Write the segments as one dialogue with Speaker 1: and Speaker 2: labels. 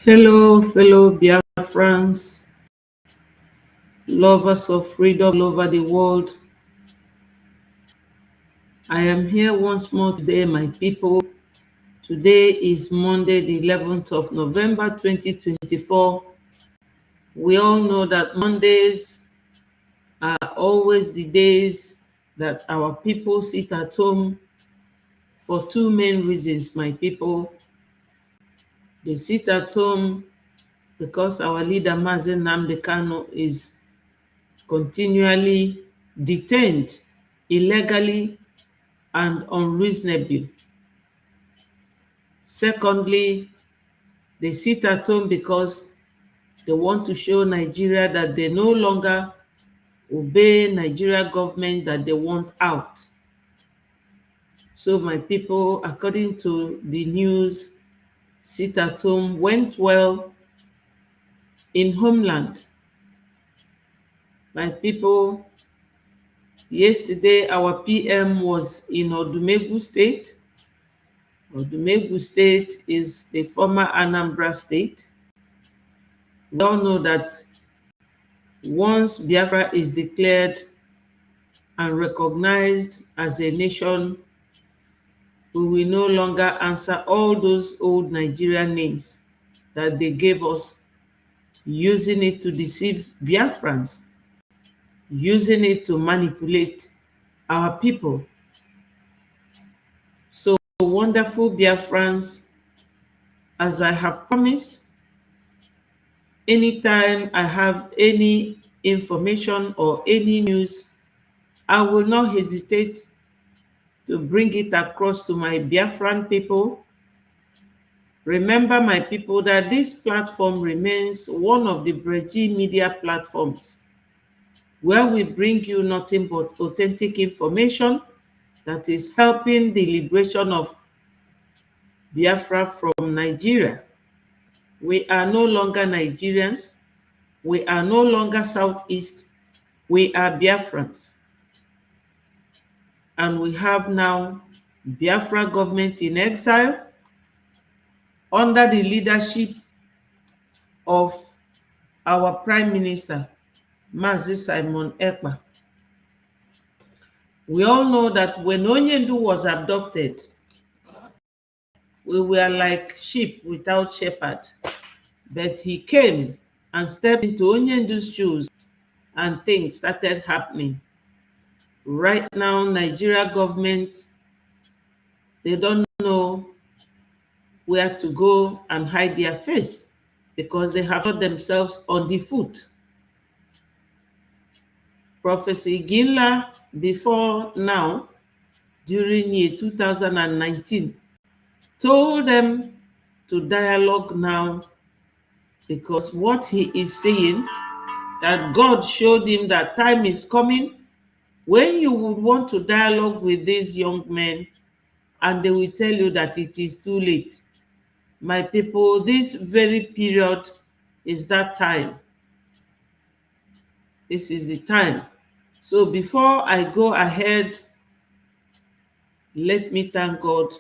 Speaker 1: Hello, fellow Biafrans, lovers of freedom all over the world. I am here once more today, my people. Today is Monday, the 11th of November, 2024. We all know that Mondays are always the days that our people sit at home for two main reasons, my people. They sit at home because our leader, MSEN'S Kanu, is continually detained illegally and unreasonably. Secondly, they sit at home because they want to show Nigeria that they no longer obey Nigeria government that they want out. So my people, according to the news, sit at home went well in homeland. My people, yesterday our PM was in ODUMEGWU state. ODUMEGWU state is the former Anambra state. We all know that once Biafra is declared and recognized as a nation, we will no longer answer all those old Nigerian names that they gave us, using it to deceive Biafrans, using it to manipulate our people. So, wonderful Biafrans, as I have promised, anytime I have any information or any news, I will not hesitate to bring it across to my Biafran people. Remember, my people, that this platform remains one of the Brgie media platforms where we bring you nothing but authentic information that is helping the liberation of Biafra from Nigeria. We are no longer Nigerians. We are no longer Southeast. We are Biafrans. And we have now Biafra government in exile under the leadership of our Prime Minister, Mazi Simon Ekpa. We all know that when Onyendu was abducted, we were like sheep without shepherd. But he came and stepped into Onyendu's shoes and things started happening. Right now, Nigeria government, they don't know where to go and hide their face because they have shot themselves on the foot. Prophecy Ginla, before now, during year 2019, told them to dialogue now because what he is saying, that God showed him that time is coming when you would want to dialogue with these young men and they will tell you that it is too late. My people, this very period is that time. This is the time. So before I go ahead, let me thank God.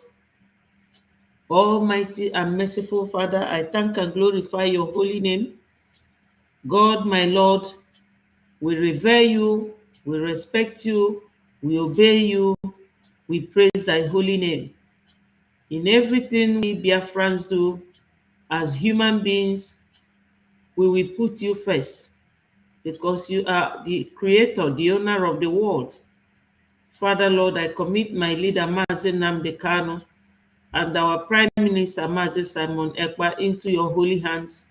Speaker 1: Almighty and merciful Father, I thank and glorify your holy name. God, my Lord, we revere you, we respect you, we obey you, we praise thy holy name. In everything we Biafrans do, as human beings, we will put you first because you are the creator, the owner of the world. Father, Lord, I commit my leader, MSEN'S Kanu, and our Prime Minister, Mazi Simon Ekpa, into your holy hands.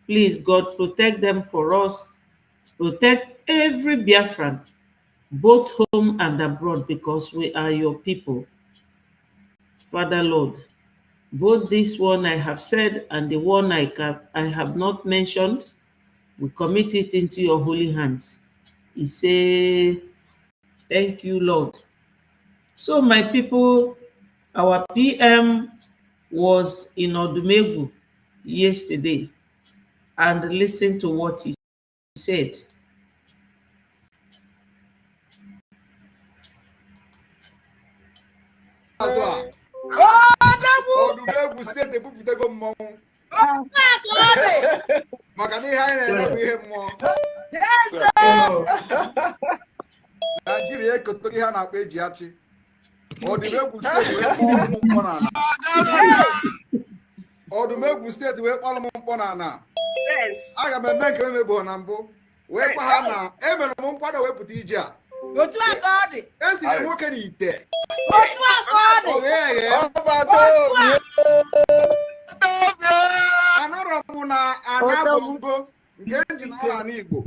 Speaker 1: Please, God, protect them for us. Protect every Biafran, both home and abroad, because we are your people. Father, Lord, both this one I have said and the one I have not mentioned, we commit it into your holy hands. He say, thank you, Lord. So, my people, our PM was in ODUMEGWU yesterday and listen to what he said.
Speaker 2: Magani high and we have more. Nigeria could take her up a Giachi. ODUMEGWU State where Parliament Bonana.
Speaker 3: Yes.
Speaker 2: I am a man coming Bonambo. Where Bahana, ever among part of Putija.
Speaker 4: Go to a garden.
Speaker 2: Yes, you can eat there.
Speaker 4: Go to a garden.
Speaker 2: Another Muna, another Genji Igbo.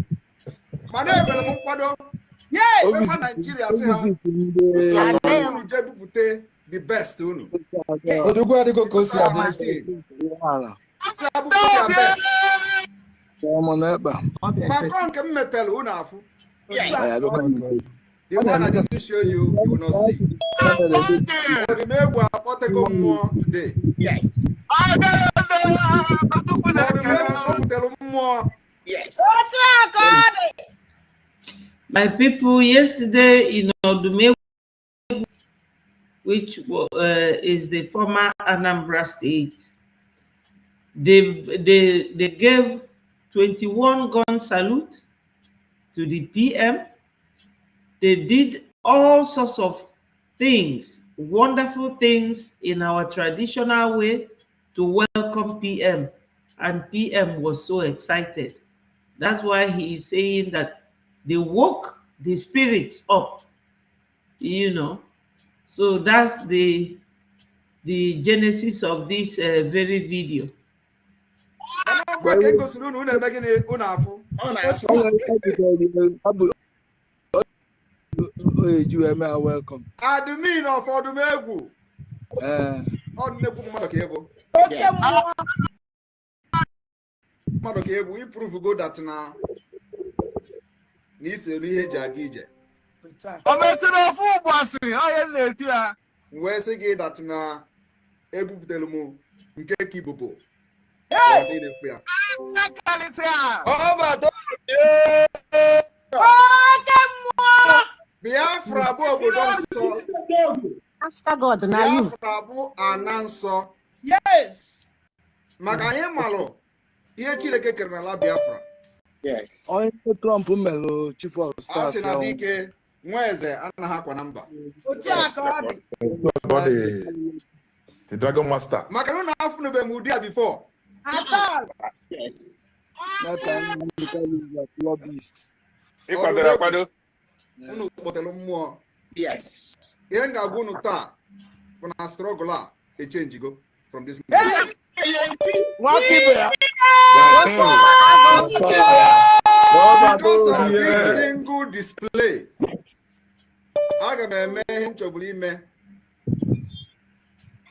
Speaker 2: Madame Mokwado.
Speaker 4: Yes.
Speaker 2: Nigeria say the best one. Macron can mepel unafu. The one I just show you, you will not see. ODUMEGWU Apotego more today.
Speaker 3: Yes.
Speaker 2: More.
Speaker 3: Yes.
Speaker 1: My people, yesterday in ODUMEGWU, which is the former Anambra State, they gave 21 gun salute to the PM. They did all sorts of things, wonderful things in our traditional way to welcome PM. And PM was so excited. That's why he is saying that they woke the spirits up, you know. So that's the genesis of this very video.
Speaker 5: Welcome.
Speaker 2: The mean of ODUMEGWU. We prove go that now. Ni se ri eja gije. Where say ge that na ebuputelu mu nke kibobo. Biafra bo obodo nso.
Speaker 6: After God, now you.
Speaker 2: Biafra bo ananso.
Speaker 4: Yes.
Speaker 2: Maka anyị malụ ihe Chineke kere n'ala Biafra.
Speaker 3: Yes.
Speaker 5: Onye Trump melo chief of staff.
Speaker 2: Asị na dike nwa eze anaghị akwa na mba.
Speaker 4: Otu a ka ọ dị.
Speaker 7: The Dragon Master.
Speaker 2: Maka na afụ n'ebe m ụdị a before.
Speaker 4: At all.
Speaker 3: Yes.
Speaker 5: That time you lobbyist.
Speaker 7: Ịkwado.
Speaker 2: Unu kpọtelu mmụọ.
Speaker 3: Yes.
Speaker 2: Ihe m ga-agwa unu taa bụ na struggle a echenjigo from this moment. Because of this single display, aga m eme ihe nchọburu ime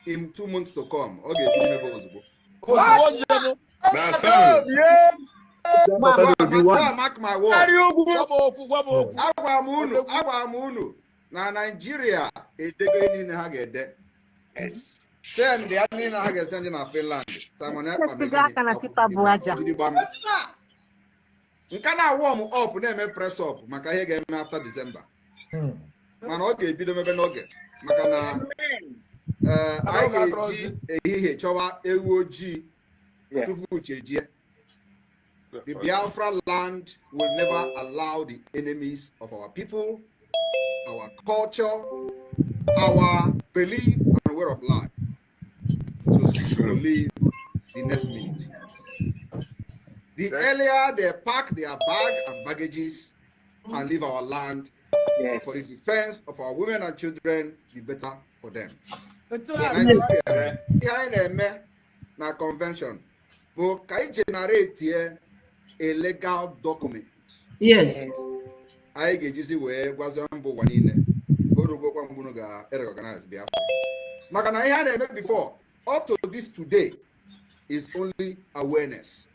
Speaker 2: in 2 months to come. Ọ ga-ebido imebe ozugbo. Mark my word. Agwa m unu na Nigeria edego ihe niile ha ga-ede.
Speaker 3: Yes.
Speaker 2: Send the niile ha ga-esend na Finland. Nke na-warm up na-eme press up maka ihe ga-eme after December. Mana ọ ga-ebido mebe n'oge maka na anyị ga-eji ehihie chọwa ewu ojii tupu chejie. The Biafra land will never allow the enemies of our people, our culture, our belief and way of life to leave the next minute. The earlier they pack their bag and baggages and leave our land for the defense of our women and children, the better for them. Behind a na convention, but can generate here a legal document?
Speaker 1: Yes.
Speaker 2: I get easy way was one in organize Biafra. Makana I had before. Up to this today is only awareness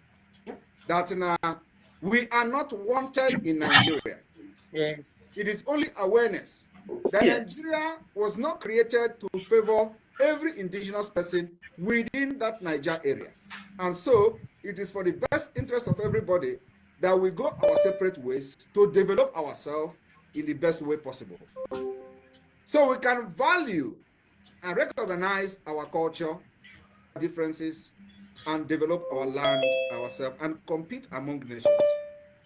Speaker 2: that we are not wanted in Nigeria.
Speaker 3: Yes.
Speaker 2: It is only awareness that Nigeria was not created to favor every indigenous person within that Niger area. And so it is for the best interest of everybody that we go our separate ways to develop ourselves in the best way possible. So we can value and recognize our culture, differences, and develop our land ourselves and compete among nations,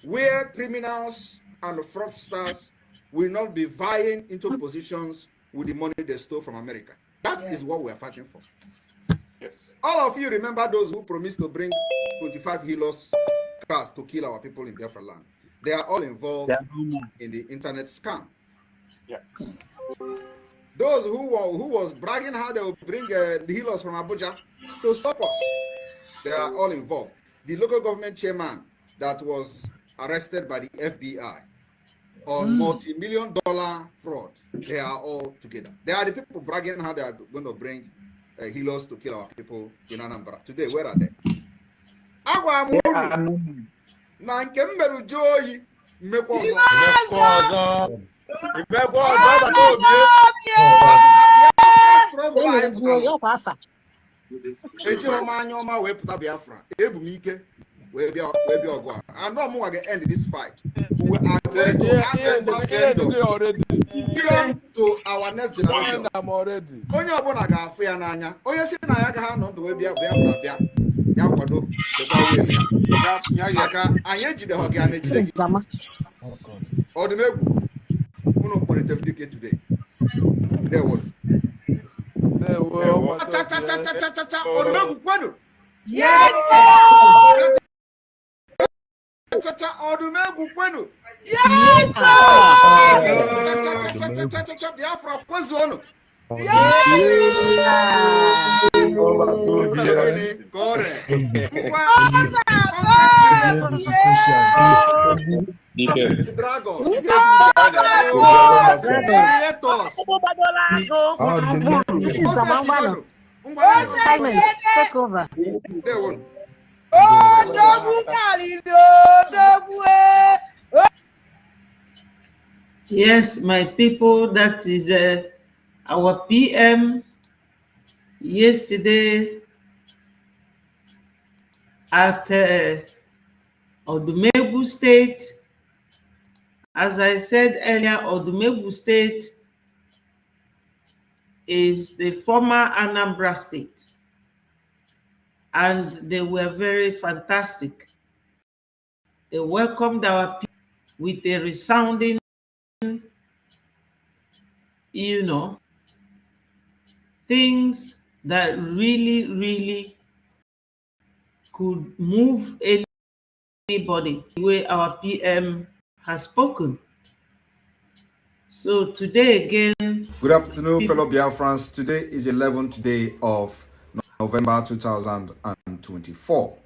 Speaker 2: where criminals and fraudsters will not be vying into positions with the money they stole from America. That is what we are fighting for.
Speaker 7: Yes.
Speaker 2: All of you remember those who promised to bring 25 Helios cars to kill our people in Biafra land. They are all involved in the internet scam.
Speaker 7: Yeah.
Speaker 2: Those who was bragging how they will bring the Helios from Abuja to stop us, they are all involved. The local government chairman that was arrested by the FBI on multi-million-dollar fraud, they are all together. They are the people bragging how they are going to bring Helios to kill our people in Anambra. Today, where are they? I know I'm going to end this fight. We are going to end to our next generation. Onye ọbụla ga-afụ ya n'anya. Onye si na ya ga ha nọ ndụ wee bịa bịa ya kwado dekwa wele ya. Maka anyị ejide gị a na-ejide gị. Odumegwu unu kpọrịta m dike today. Ndewo. Odumegwu kwado.
Speaker 4: Yes.
Speaker 2: Odumegwu kwado.
Speaker 4: Yes.
Speaker 2: Biafra kwazo.
Speaker 6: Take over.
Speaker 1: Yes, my people, that is our PM yesterday at ODUMEGWU State. As I said earlier, ODUMEGWU State is the former Anambra State, and they were very fantastic. They welcomed our people with a resounding, things that really could move anybody the way our PM has spoken. So today again...
Speaker 2: Good afternoon, fellow Biafrans. Today is the 11th day of November 2024.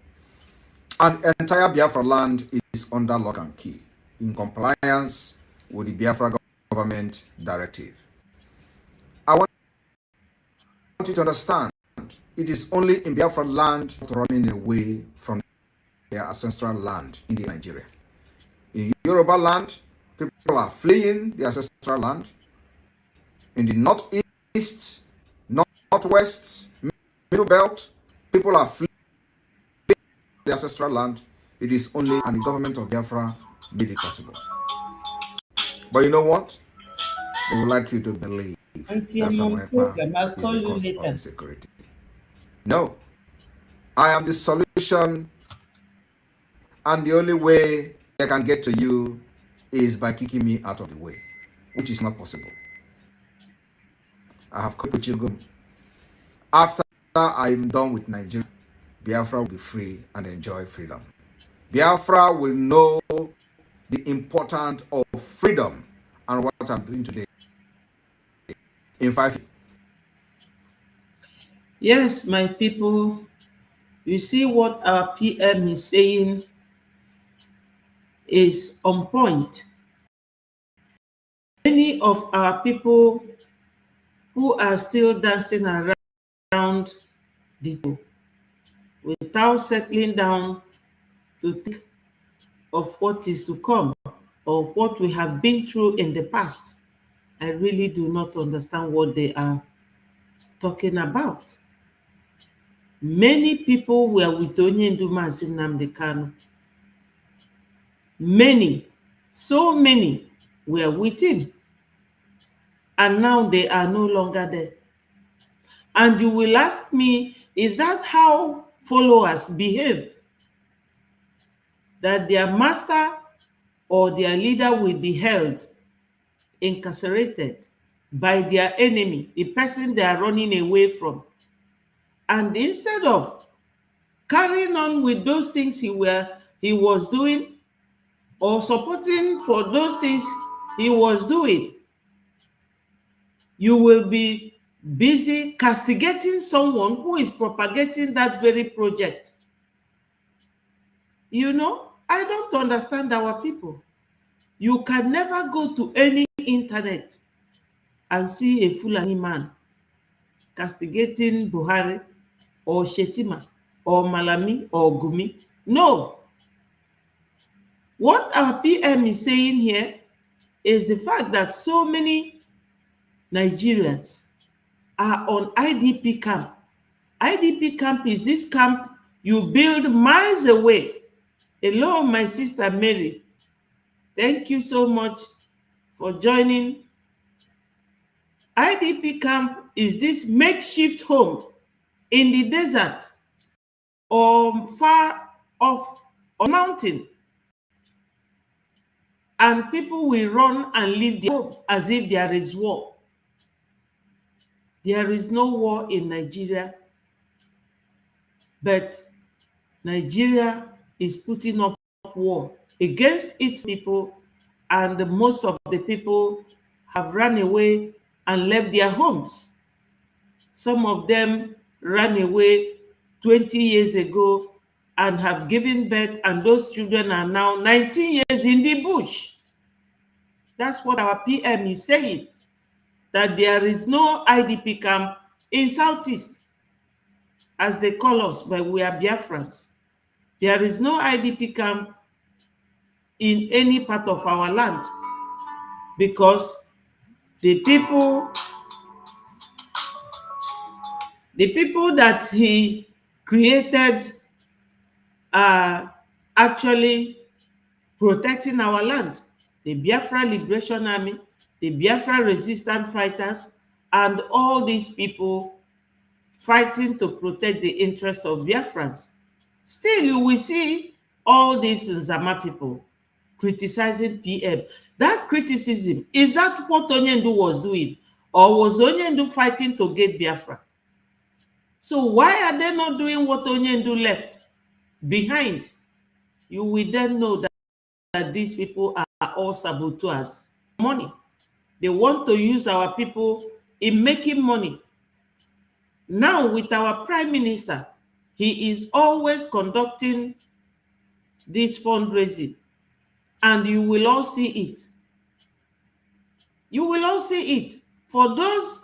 Speaker 2: And entire Biafra land is under lock and key in compliance with the Biafra government directive. I want you to understand, it is only in Biafra land running away from their ancestral land in Nigeria. In Yoruba land, people are fleeing the ancestral land. In the northeast, northwest, middle belt, people are fleeing the ancestral land. It is only, and the government of Biafra made it possible. But you know what? They would like you to believe that someone is the cause of insecurity. No. I am the solution, and the only way they can get to you is by kicking me out of the way, which is not possible. I have come with children. After I am done with Nigeria, Biafra will be free and enjoy freedom. Biafra will know the importance of freedom and what I'm doing today. In 5 years.
Speaker 1: Yes, my people, you see what our PM is saying is on point. Many of our people who are still dancing around the table without settling down to think of what is to come or what we have been through in the past, I really do not understand what they are talking about. Many people were with Onyendu Mazi Nnamdi Kanu. Many, so many were with him. And now they are no longer there. And you will ask me, is that how followers behave, that their master or their leader will be held incarcerated by their enemy, the person they are running away from. And instead of carrying on with those things he was doing, or supporting for those things he was doing, you will be busy castigating someone who is propagating that very project. You know, I don't understand our people. You can never go to any internet and see a Fulani man castigating Buhari or Shetima or Malami or Gumi. No. What our PM is saying here is the fact that so many Nigerians are on IDP camp. IDP camp is this camp you build miles away. Hello, my sister Mary. Thank you so much for joining. IDP camp is this makeshift home in the desert or far off on mountain. And people will run and leave their home as if there is war. There is no war in Nigeria, but Nigeria is putting up war against its people, and most of the people have run away and left their homes. Some of them ran away 20 years ago and have given birth, and those children are now 19 years in the bush. That's what our PM is saying, that there is no IDP camp in Southeast, as they call us, but we are Biafrans. There is no IDP camp in any part of our land, because the people that he created are actually protecting our land. The Biafra Liberation Army, the Biafra resistant fighters, and all these people fighting to protect the interests of Biafrans. Still, you will see all these Nzama people criticizing PM. That criticism, is that what Onyendu was doing? Or was Onyendu fighting to get Biafra? So why are they not doing what Onyendu left behind? You will then know that these people are all saboteurs. Money. They want to use our people in making money. Now with our Prime Minister, he is always conducting this fundraising, and you will all see it. You will all see it. For those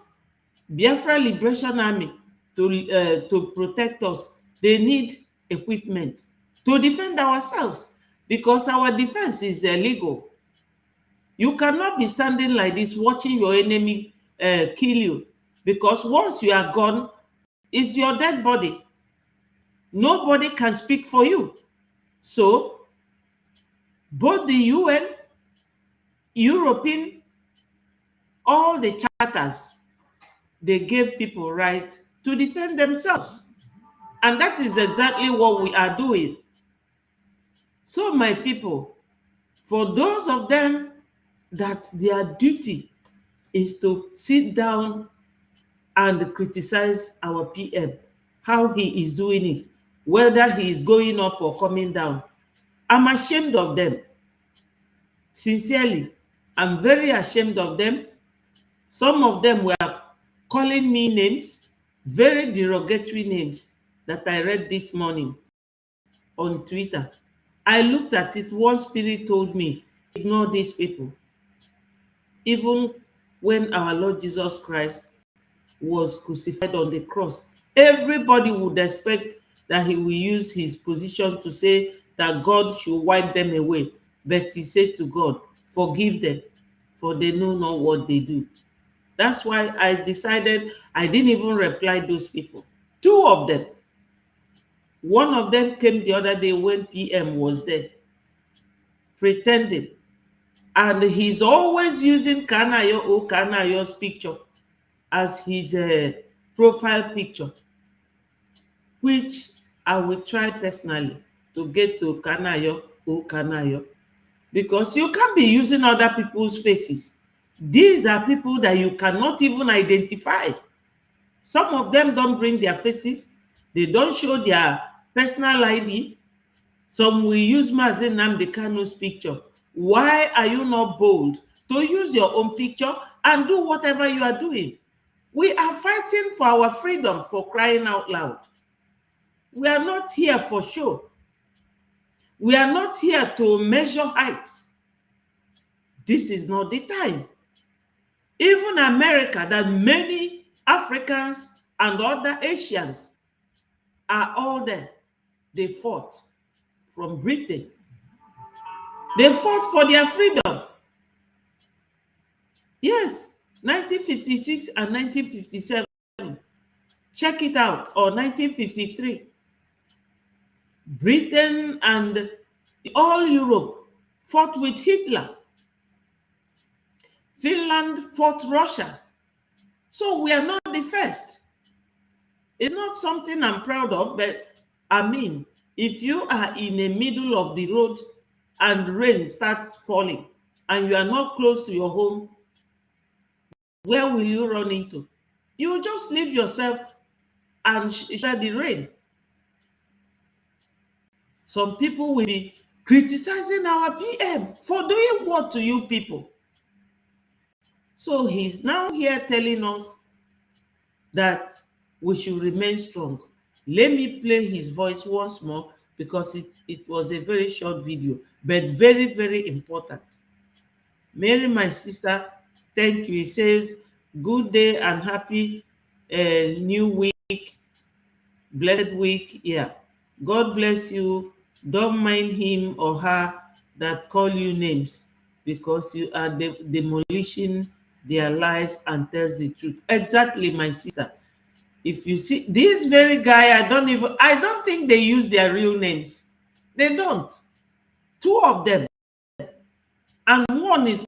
Speaker 1: Biafra Liberation Army to protect us, they need equipment to defend ourselves, because our defense is illegal. You cannot be standing like this watching your enemy kill you, because once you are gone, it's your dead body. Nobody can speak for you. So both the UN, European, all the charters, they gave people right to defend themselves. And that is exactly what we are doing. So my people, for those of them that their duty is to sit down and criticize our PM, how he is doing it, whether he is going up or coming down, I'm ashamed of them. Sincerely, I'm very ashamed of them. Some of them were calling me names, very derogatory names, that I read this morning on Twitter. I looked at it. One spirit told me, ignore these people. Even when our Lord Jesus Christ was crucified on the cross, everybody would expect that he will use his position to say that God should wipe them away. But he said to God, forgive them, for they know not what they do. That's why I decided I didn't even reply to those people. Two of them. One of them came the other day when PM was there, pretending. And he's always using Kanayo's picture as his profile picture, which I will try personally to get to Kanayo or Kanayo, because you can't be using other people's faces. These are people that you cannot even identify. Some of them don't bring their faces. They don't show their personal ID. Some will use Mazi Nnamdi Kanu's picture. Why are you not bold to use your own picture and do whatever you are doing? We are fighting for our freedom, for crying out loud. We are not here for show. We are not here to measure heights. This is not the time. Even America, that many Africans and other Asians are all there. They fought from Britain. They fought for their freedom. Yes, 1956 and 1957. Check it out. Or 1953. Britain and all Europe fought with Hitler. Finland fought Russia. So we are not the first. It's not something I'm proud of, but I mean, if you are in the middle of the road and rain starts falling and you are not close to your home, where will you run into? You will just leave yourself and share the rain. Some people will be criticizing our PM for doing what to you people? So he's now here telling us that we should remain strong. Let me play his voice once more, because it was a very short video, but very, very important. Mary, my sister, thank you. He says, good day and happy new week, blessed week. Yeah. God bless you. Don't mind him or her that call you names, because you are demolishing their lies and tells the truth. Exactly, my sister. If you see this very guy, I don't think they use their real names. They don't. Two of them. And one is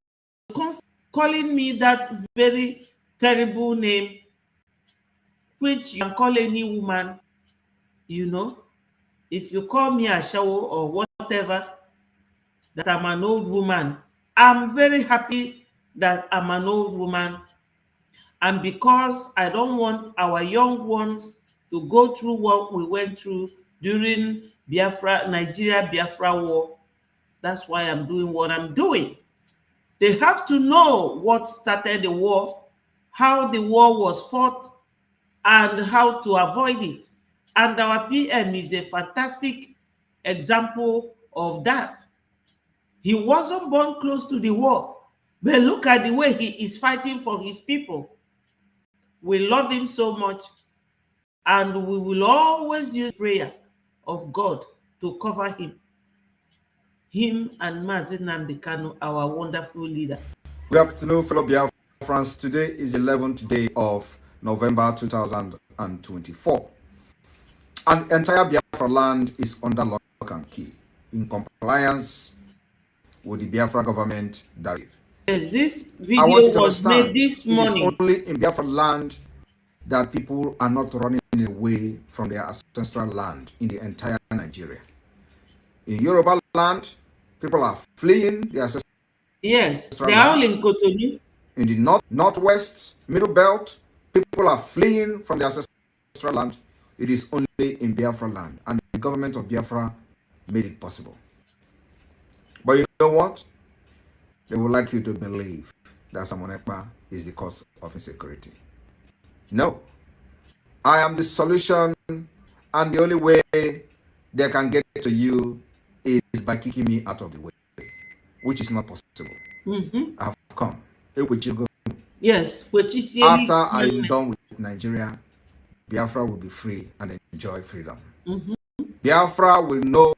Speaker 1: calling me that very terrible name, which you can call any woman, you know. If you call me a shower or whatever, that I'm an old woman, I'm very happy that I'm an old woman. And because I don't want our young ones to go through what we went through during Nigeria Biafra war, that's why I'm doing what I'm doing. They have to know what started the war, how the war was fought, and how to avoid it. And our PM is a fantastic example of that. He wasn't born close to the war, but look at the way he is fighting for his people. We love him so much, and we will always use prayer of God to cover him and Mazi Nnamdi Kanu, our wonderful leader.
Speaker 2: Good afternoon, fellow Biafrans. Today is the 11th day of November 2024. And entire Biafra land is under lock and key in compliance with the Biafra government directive.
Speaker 1: Yes, this video was made this morning.
Speaker 2: It is only in Biafra land that people are not running away from their ancestral land in the entire Nigeria. In Yoruba land, people are fleeing their ancestral
Speaker 1: Yes, they are all in Cotonou.
Speaker 2: In the northwest, middle belt, people are fleeing from their ancestral land. It is only in Biafra land, and the government of Biafra made it possible. But you know what? They would like you to believe that Samonekpa is the cause of insecurity. No. I am the solution, and the only way they can get to you is by kicking me out of the way, which is not possible. I have come.
Speaker 1: Yes,
Speaker 2: after I am done with Nigeria, Biafra will be free and enjoy freedom. Biafra will know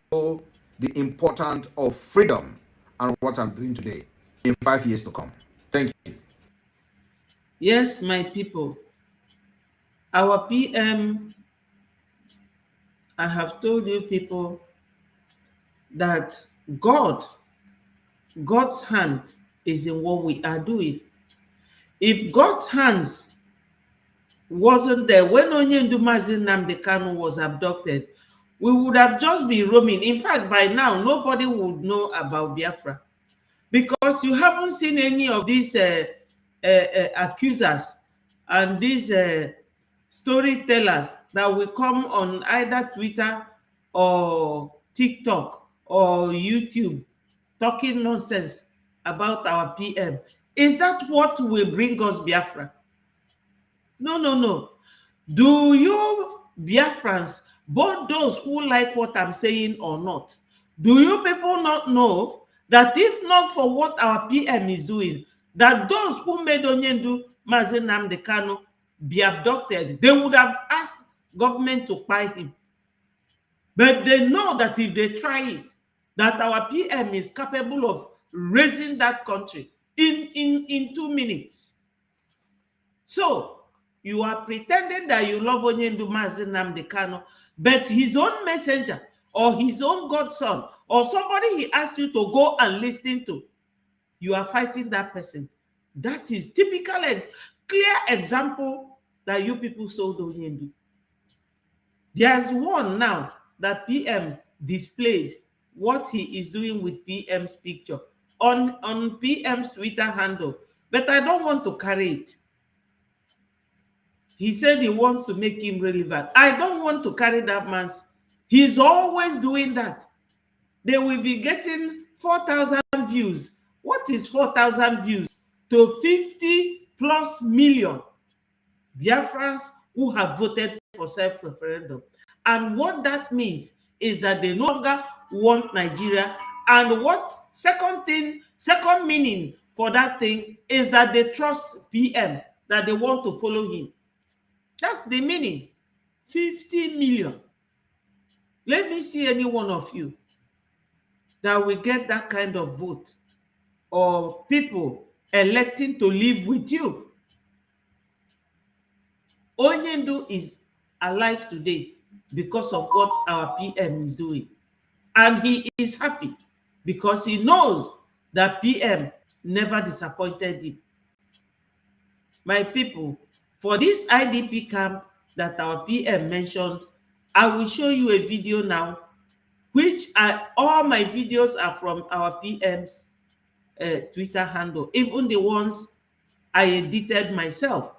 Speaker 2: the importance of freedom and what I'm doing today in 5 years to come. Thank you.
Speaker 1: Yes, my people. Our PM, I have told you people that God's hand is in what we are doing. If God's hands wasn't there, when Onyendu Mazi Nnamdi Kanu was abducted, we would have just been roaming. In fact, by now, nobody would know about Biafra because you haven't seen any of these accusers and these storytellers that will come on either Twitter or TikTok or YouTube talking nonsense about our PM. Is that what will bring us Biafra? No, no, no. Do you Biafrans, both those who like what I'm saying or not, do you people not know that if not for what our PM is doing, that those who made Onyendu Mazi Nnamdi Kanu be abducted, they would have asked government to buy him. But they know that if they try it, that our PM is capable of raising that country in 2 minutes. So, you are pretending that you love Onyendu Mazi Nnamdi Kanu, but his own messenger or his own godson or somebody he asked you to go and listen to, you are fighting that person. That is typical, clear example that you people sold Onyendu. There's one now that PM displayed what he is doing with PM's picture on PM's Twitter handle, but I don't want to carry it. He said he wants to make him relevant. I don't want to carry that man's. He's always doing that. They will be getting 4,000 views. What is 4,000 views to 50+ million Biafrans who have voted for self-referendum? And what that means is that they no longer want Nigeria. And what second meaning for that thing is that they trust PM, that they want to follow him. That's the meaning. 50 million. Let me see any one of you that will get that kind of vote or people electing to live with you. Onyendu is alive today because of what our PM is doing. And he is happy because he knows that PM never disappointed him. My people, for this IDP camp that our PM mentioned, I will show you a video now, which all my videos are from our PM's Twitter handle, even the ones I edited myself.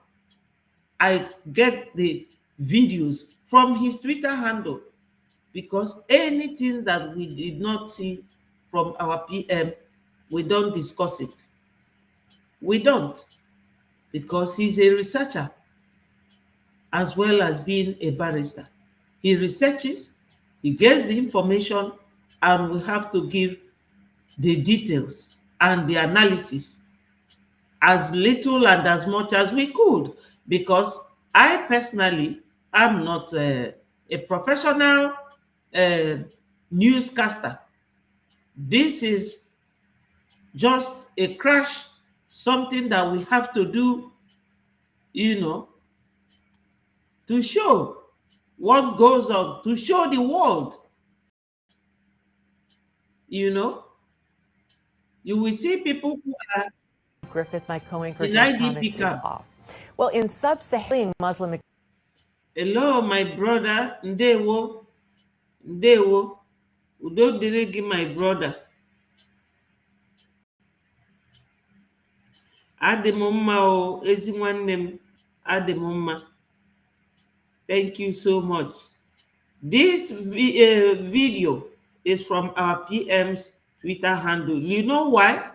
Speaker 1: I get the videos from his Twitter handle because anything that we did not see from our PM, we don't discuss it. We don't, because he's a researcher as well as being a barrister. He researches, he gets the information, and we have to give the details and the analysis as little and as much as we could, because I personally am not a professional newscaster. This is just a crash, something that we have to do, you know, to show what goes on, to show the world. You know, you will see people who are
Speaker 8: Griffith, my co-anchor
Speaker 1: in
Speaker 8: Josh
Speaker 1: IDP
Speaker 8: Thomas, is
Speaker 1: camp.
Speaker 8: off. Well, in sub-Saharan Muslim.
Speaker 1: Hello, my brother. Ndewo. Ndewo. Udo dịrị gị, my brother. Adị m mma o, ezi nwanne m. Adị m mma. Thank you so much. This video is from our PM's Twitter handle. You know why?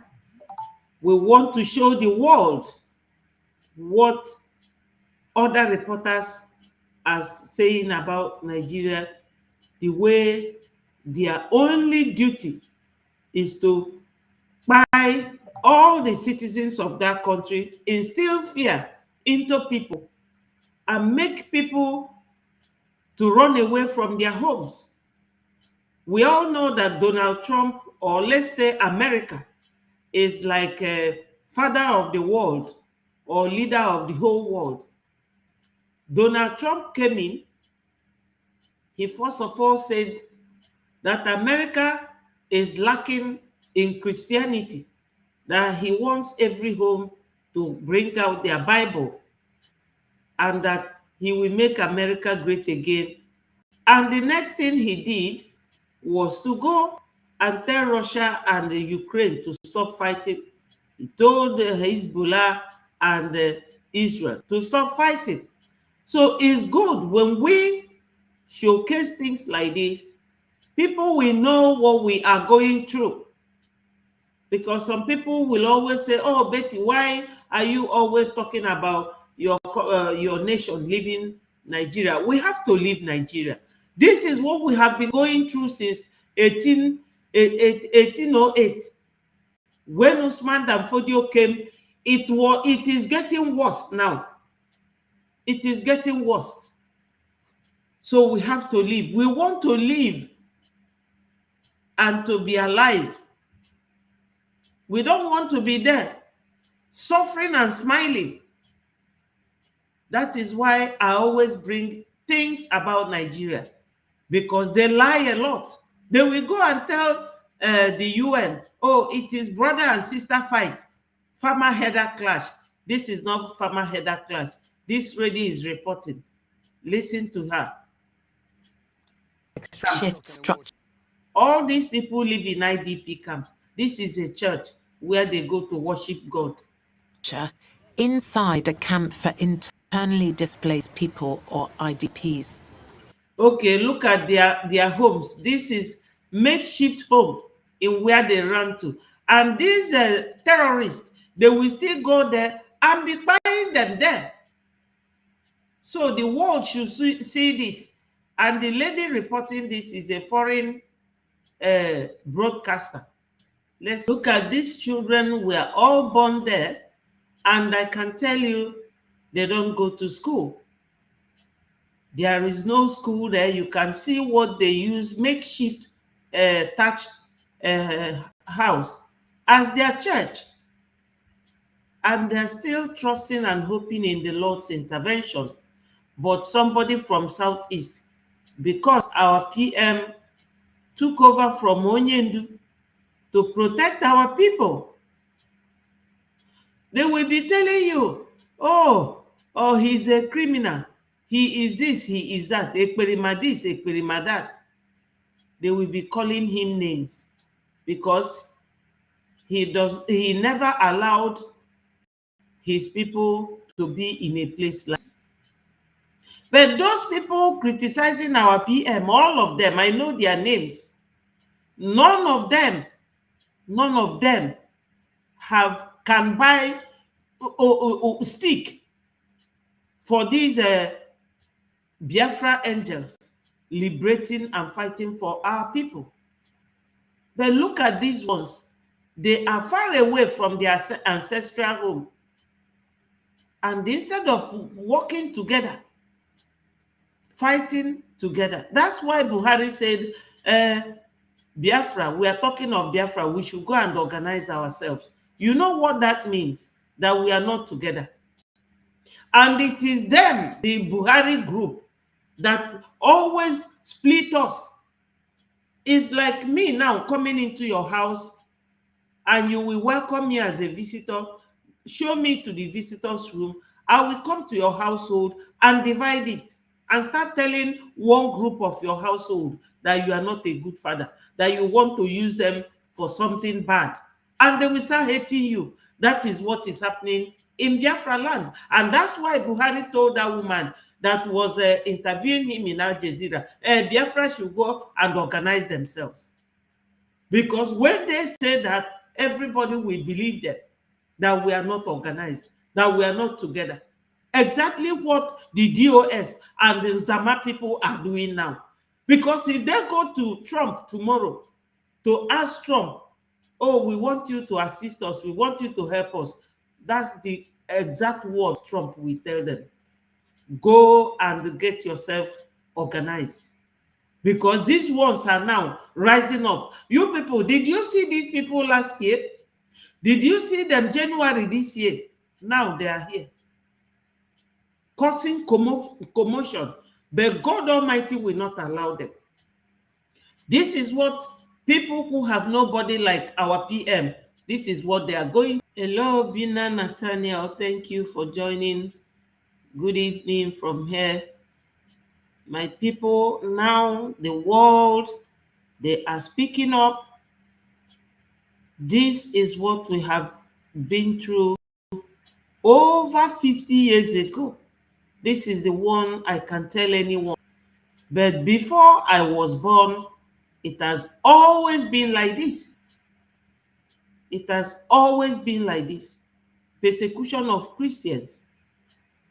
Speaker 1: We want to show the world what other reporters are saying about Nigeria, the way their only duty is to buy all the citizens of that country, instill fear into people, and make people to run away from their homes. We all know that Donald Trump, or let's say America, is like a father of the world or leader of the whole world. Donald Trump came in, he first of all said that America is lacking in Christianity, that he wants every home to bring out their Bible, and that he will make America great again And the next thing he did was to go and tell Russia and the Ukraine to stop fighting. He told Hezbollah and Israel to stop fighting. So it's good when we showcase things like this. People will know what we are going through. Because some people will always say, oh, Betty, why are you always talking about your nation leaving Nigeria? We have to leave Nigeria. This is what we have been going through since 1808. When Usman Dan Fodio came, it is getting worse now. It is getting worse. So we have to live. We want to live and to be alive. We don't want to be there, suffering and smiling. That is why I always bring things about Nigeria, because they lie a lot. They will go and tell the UN, oh, it is brother and sister fight, farmer header clash. This is not farmer header clash. This lady is reporting. Listen to her.
Speaker 6: Shift structure.
Speaker 1: All these people live in IDP camp. This is a church where they go to worship God.
Speaker 6: Inside a camp for internally displaced people or IDPs.
Speaker 1: Okay, look at their homes. This is makeshift home in where they run to. And these terrorists, they will still go there and be buying them there. So the world should see this. And the lady reporting this is a foreign broadcaster. Let's look at these children. Were all born there, and I can tell you they don't go to school. There is no school there. You can see what they use, makeshift thatched house as their church. And they're still trusting and hoping in the Lord's intervention. But somebody from Southeast, because our PM took over from Onyendu to protect our people, they will be telling you, oh, he's a criminal. He is this, he is that. Ekperima this, Ekperima that. They will be calling him names because he never allowed his people to be in a place like this. But those people criticizing our PM, all of them, I know their names. None of them can buy stick for these Biafra angels liberating and fighting for our people. But look at these ones. They are far away from their ancestral home. And instead of working together, fighting together. That's why Buhari said, Biafra, we are talking of Biafra, we should go and organize ourselves. You know what that means? That we are not together. And it is them, the Buhari group, that always split us. It's like me now coming into your house and you will welcome me as a visitor, show me to the visitor's room. I will come to your household and divide it and start telling one group of your household that you are not a good father, that you want to use them for something bad. And they will start hating you. That is what is happening in Biafra land. And that's why Buhari told that woman that was interviewing him in Al Jazeera, Biafra should go and organize themselves. Because when they say that, everybody will believe them, that we are not organized, that we are not together. Exactly what the DOS and the Zama people are doing now. Because if they go to Trump tomorrow to ask Trump, oh, we want you to assist us, we want you to help us, that's the exact word Trump will tell them. Go and get yourself organized. Because these ones are now rising up. You people, did you see these people last year? Did you see them January this year? Now they are here, causing commotion. But God Almighty will not allow them. This is what people who have nobody like our PM, this is what they are going. Hello, Bina Nathaniel. Thank you for joining. Good evening from here. My people, now the world, they are speaking up. This is what we have been through over 50 years ago. This is the one I can tell anyone. But before I was born, it has always been like this. It has always been like this. Persecution of Christians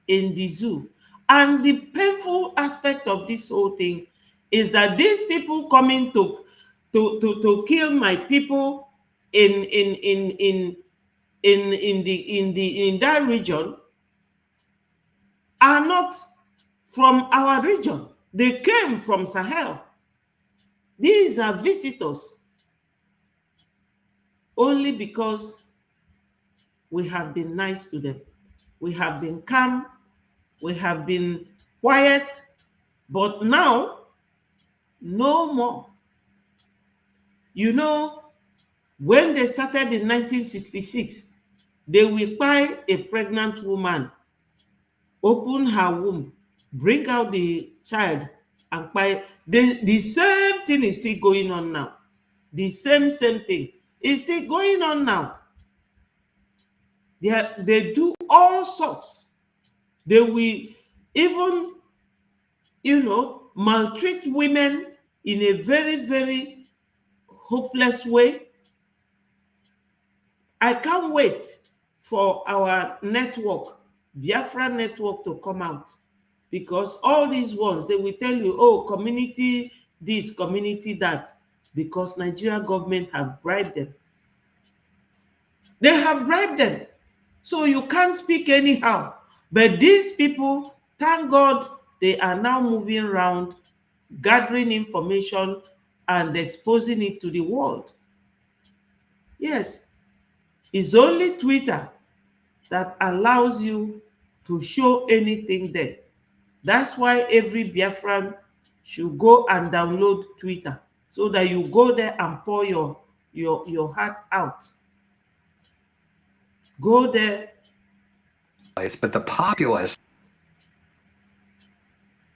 Speaker 1: in the zoo. And the painful aspect of this whole thing is that these people coming to kill my people in that region are not from our region. They came from Sahel. These are visitors only because we have been nice to them. We have been calm. We have been quiet. But now, no more. You know, when they started in 1966, they will buy a pregnant woman, open her womb, bring out the child, and buy. The same thing is still going on now. The same thing is still going on now. They do all sorts. They will even, maltreat women in a very, very hopeless way. I can't wait for our network, Biafra network, to come out, because all these ones, they will tell you, oh, community this, community that, because Nigeria government have bribed them. They have bribed them. So you can't speak anyhow. But these people, thank God, they are now moving around, gathering information and exposing it to the world. Yes, it's only Twitter that allows you to show anything there. That's why every Biafran should go and download Twitter, so that you go there and pour your heart out. Go there.
Speaker 9: But the populace.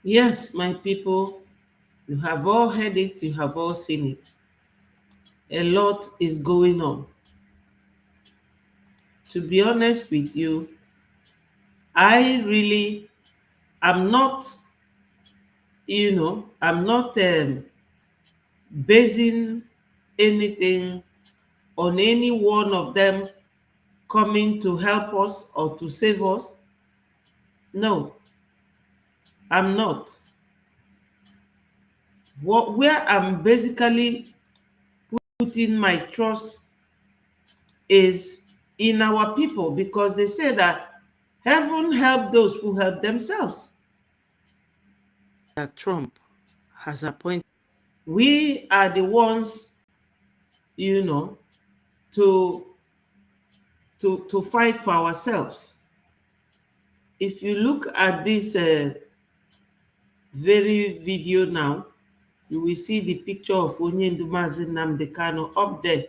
Speaker 1: Yes, my people, you have all heard it, you have all seen it. A lot is going on. To be honest with you, I really am not, I'm not basing anything on any one of them coming to help us or to save us. No, I'm not. Where I'm basically putting my trust is in our people, because they say that heaven help those who help themselves. That Trump has appointed. We are the ones, to fight for ourselves. If you look at this very video now, you will see the picture of Onyendumazi Nnamdi Kanu up there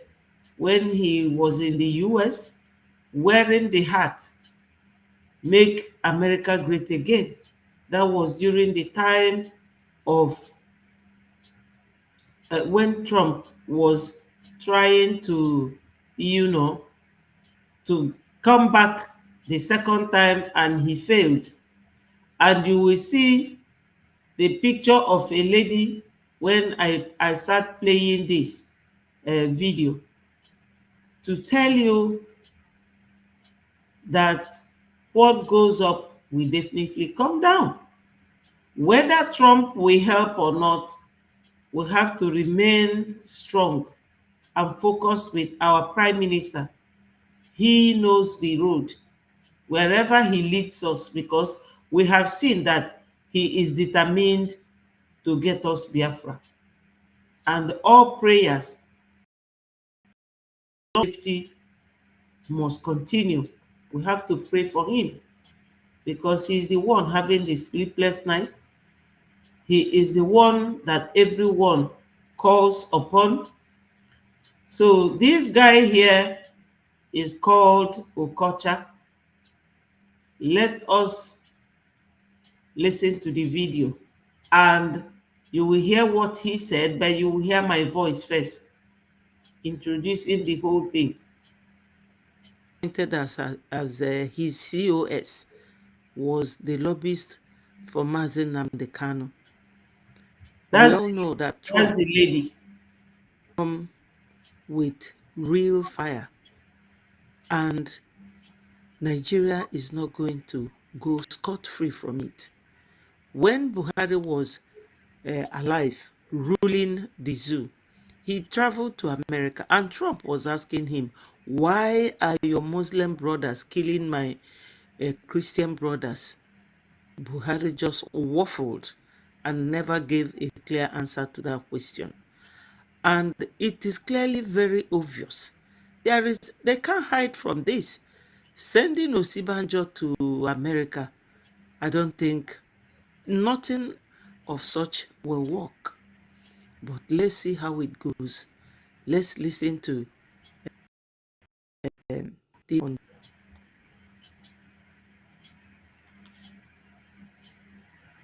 Speaker 1: when he was in the US, wearing the hat, "Make America Great Again." That was during the time of when Trump was trying to, to come back the second time, and he failed. And you will see the picture of a lady when I start playing this video, to tell you that what goes up will definitely come down. Whether Trump will help or not, we have to remain strong and focused with our Prime Minister. He knows the road, wherever he leads us, because we have seen that he is determined to get us Biafra. And all prayers, safety must continue. We have to pray for him, because he's the one having the sleepless night. He is the one that everyone calls upon. So this guy here is called Okocha. Let us listen to the video and you will hear what he said, but you will hear my voice first, introducing the whole thing. As his COS was the lobbyist for Mazen Namdekano. We all know that that's Trump the lady. come with real fire, and Nigeria is not going to go scot-free from it. When Buhari was alive, ruling the zoo, he traveled to America, and Trump was asking him, why are your Muslim brothers killing my Christian brothers? Buhari just waffled and never gave a clear answer to that question. And it is clearly very obvious. They can't hide from this. Sending Osibanjo to America, I don't think nothing of such will work. But let's see how it goes. Let's listen to the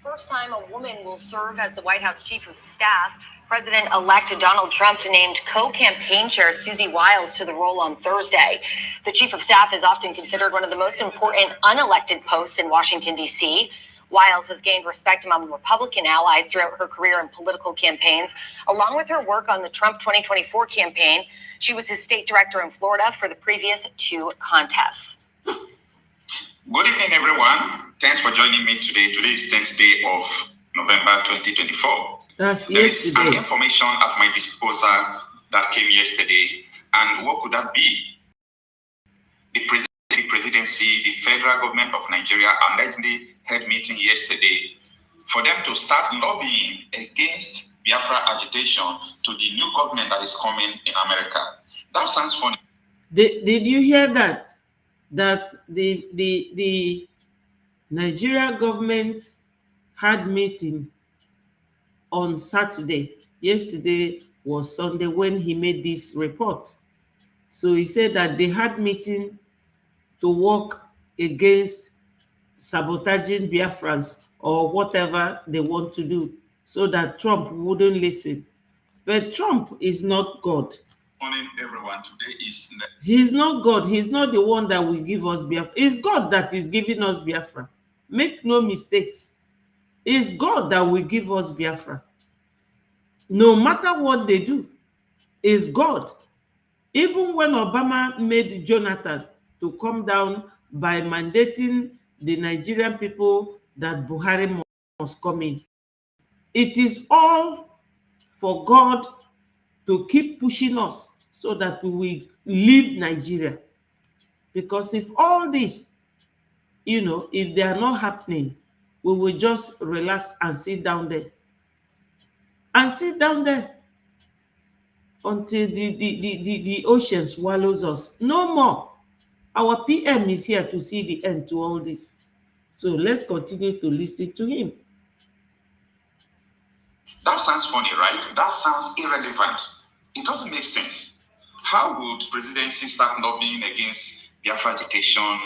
Speaker 10: First time a woman will serve as the White House Chief of Staff. President-elect Donald Trump named co-campaign chair Susie Wiles to the role on Thursday. The Chief of Staff is often considered one of the most important unelected posts in Washington, D.C. Wiles has gained respect among Republican allies throughout her career in political campaigns. Along with her work on the Trump 2024 campaign, she was his state director in Florida for the previous 2 contests.
Speaker 11: Good evening, everyone. Thanks for joining me today. Today is 10th day of November 2024.
Speaker 1: That's
Speaker 11: there is
Speaker 1: yesterday.
Speaker 11: an information at my disposal that came yesterday. And what could that be? The presidency, the federal government of Nigeria allegedly had meeting yesterday for them to start lobbying against Biafra agitation to the new government that is coming in America. That sounds funny.
Speaker 1: Did you hear that? That the Nigeria government had meeting on Saturday. Yesterday was Sunday when he made this report. So he said that they had meeting to work against sabotaging Biafrans or whatever they want to do so that Trump wouldn't listen. But Trump is not God.
Speaker 11: Morning, everyone. Today is...
Speaker 1: He's not God. He's not the one that will give us Biafra. It's God that is giving us Biafra. Make no mistakes. It's God that will give us Biafra. No matter what they do, it's God. Even when Obama made Jonathan to come down by mandating the Nigerian people that Buhari must come in, it is all for God to keep pushing us so that we will leave Nigeria. Because if all this, if they are not happening, we will just relax and sit down there. And sit down there until the ocean swallows us. No more. Our PM is here to see the end to all this. So let's continue to listen to him.
Speaker 11: That sounds funny, right? That sounds irrelevant. It doesn't make sense. How would presidency start lobbying against Biafra agitation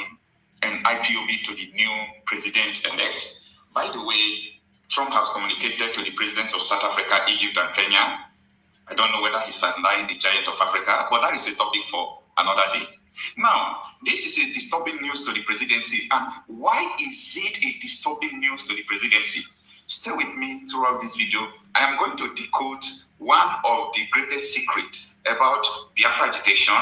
Speaker 11: and IPOB to the new president-elect? By the way, Trump has communicated to the presidents of South Africa, Egypt, and Kenya. I don't know whether he's underlying the giant of Africa, but that is a topic for another day. Now, this is a disturbing news to the presidency. And why is it a disturbing news to the presidency? Stay with me throughout this video. I am going to decode one of the greatest secrets about Biafra agitation,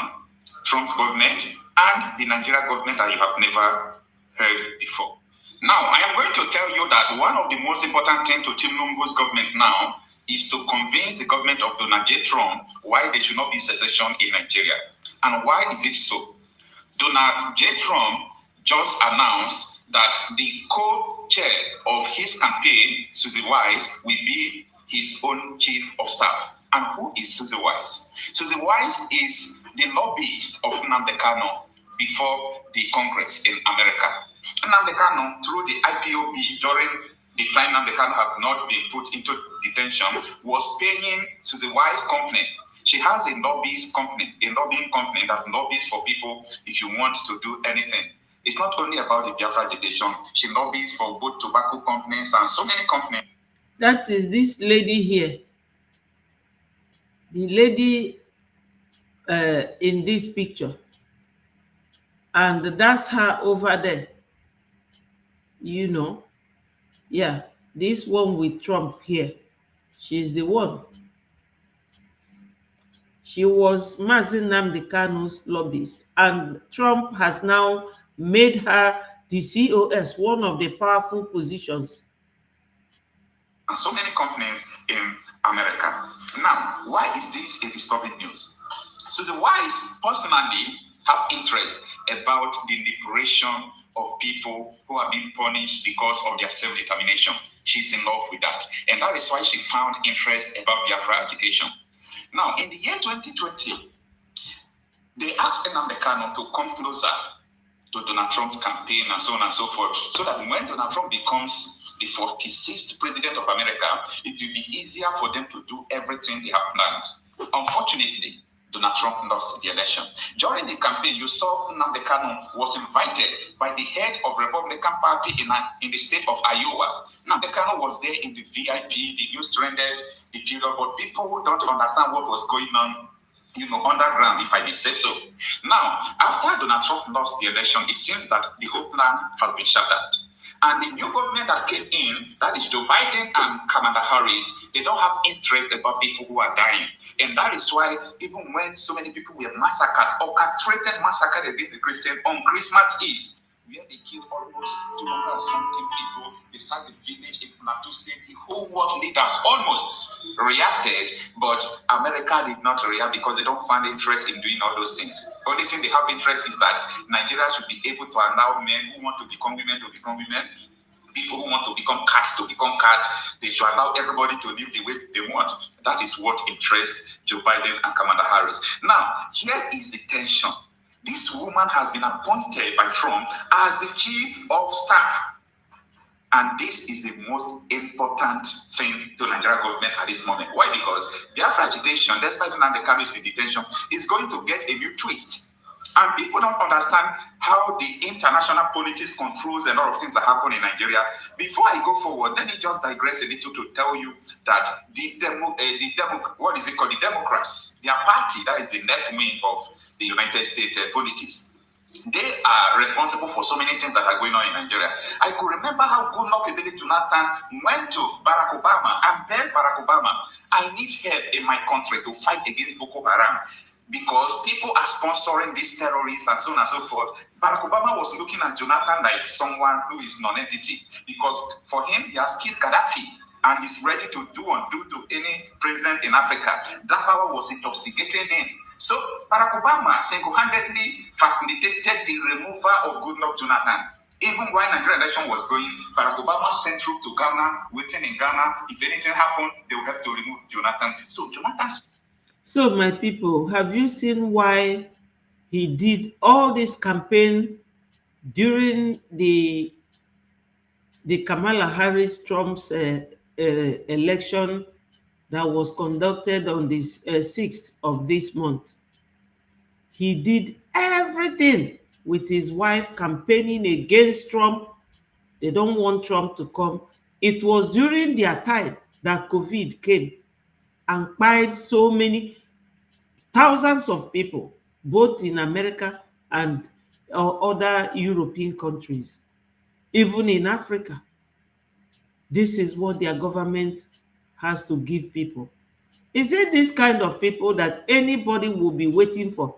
Speaker 11: Trump's government, and the Nigeria government that you have never heard before. Now, I am going to tell you that one of the most important things to Tinubu's government now is to convince the government of Donald J. Trump why there should not be secession in Nigeria. And why is it so? Donald J. Trump just announced that the co-chair of his campaign, Susie Wiles, will be his own chief of staff. And who is Susie Wiles? Susie Wiles is the lobbyist of Nnamdi Kanu before the Congress in America. Nnamdi Kanu, through the IPOB, during the time Nnamdi Kanu had not been put into detention, was paying Susie Wiles' company. She has a lobbying company that lobbies for people if you want to do anything. It's not only about the Biafra agitation. She lobbies for both tobacco companies and so many companies.
Speaker 1: That is this lady here. The lady in this picture. And that's her over there. You know. Yeah. This one with Trump here. She's the one. She was Mazi Nnamdi Kanu's lobbyist. And Trump has now made her the COS, one of the powerful positions.
Speaker 11: And so many companies in America. Now, why is this a disturbing news? So the whites personally have interest about the liberation of people who are being punished because of their self-determination. She's in love with that. And that is why she found interest about Biafra agitation. Now, in the year 2020, they asked Nnamdi Kanu to come closer to Donald Trump's campaign and so on and so forth, so that when Donald Trump becomes the 46th president of America, it will be easier for them to do everything they have planned. Unfortunately, Donald Trump lost the election. During the campaign, you saw Nnamdi Kanu was invited by the head of Republican Party in the state of Iowa. Nnamdi Kanu was there in the VIP, the news trended, the period, but people don't understand what was going on, underground, if I may say so. Now, after Donald Trump lost the election, it seems that the whole plan has been shattered. And the new government that came in, that is Joe Biden and Kamala Harris, they don't have interest about people who are dying. And that is why even when so many people were massacred, orchestrated massacred against the Christians on Christmas Eve, where they killed almost 200 and something people, they sacked the village in Plateau State, the whole world leaders almost reacted, but America did not react because they don't find interest in doing all those things. The only thing they have interest is that Nigeria should be able to allow men who want to become women to become women, people who want to become cats to become cats. They should allow everybody to live the way they want. That is what interests Joe Biden and Kamala Harris. Now, here is the tension. This woman has been appointed by Trump as the chief of staff. And this is the most important thing to the Nigerian government at this moment. Why? Because Biafra agitation, despite Nnamdi Kanu is in detention, is going to get a new twist. And people don't understand how the international politics controls a lot of things that happen in Nigeria. Before I go forward, let me just digress a little to tell you that the Democrats, their party, that is the left wing of the United States politics, they are responsible for so many things that are going on in Nigeria. I could remember how Goodluck Jonathan went to Barack Obama and begged Barack Obama, I need help in my country to fight against Boko Haram, because people are sponsoring these terrorists and so on and so forth. Barack Obama was looking at Jonathan like someone who is non-entity, because for him, he has killed Gaddafi and he's ready to do undo to any president in Africa. That power was intoxicating him. So Barack Obama single-handedly facilitated the removal of Goodluck Jonathan. Even while Nigerian election was going, Barack Obama sent troops to Ghana, waiting in Ghana. If anything happened, they will have to remove Jonathan.
Speaker 1: So my people, have you seen why he did all this campaign during the Kamala Harris Trump's election that was conducted on this 6th of this month? He did everything with his wife campaigning against Trump. They don't want Trump to come. It was during their time that COVID came and killed so many thousands of people, both in America and other European countries, even in Africa. This is what their government has to give people. Is it this kind of people that anybody will be waiting for?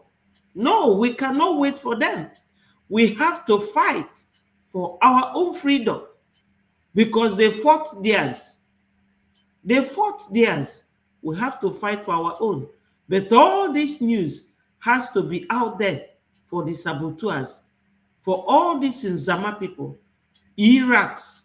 Speaker 1: No, we cannot wait for them. We have to fight for our own freedom because they fought theirs. They fought theirs. We have to fight for our own. But all this news has to be out there for the saboteurs, for all these Nzama people, Iraqs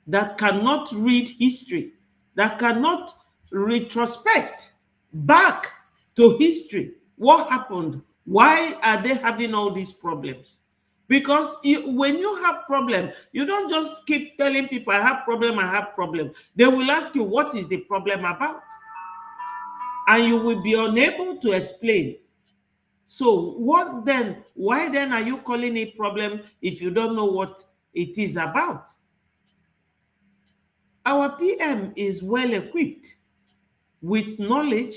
Speaker 1: that cannot read history, that cannot retrospect back to history. What happened? Why are they having all these problems? Because when you have problem, you don't just keep telling people, I have problem, I have problem. They will ask you, what is the problem about? And you will be unable to explain. So what then? Why then are you calling it problem if you don't know what it is about? Our PM is well equipped with knowledge,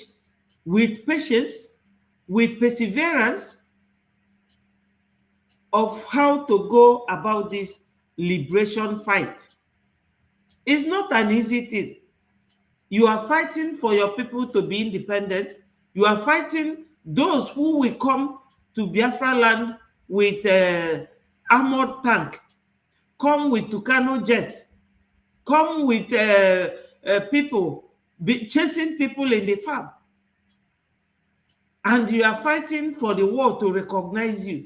Speaker 1: with patience, with perseverance of how to go about this liberation fight. It's not an easy thing. You are fighting for your people to be independent. You are fighting those who will come to Biafra land with armored tank, come with Tucano jet, come with people chasing people in the farm. And you are fighting for the world to recognize you.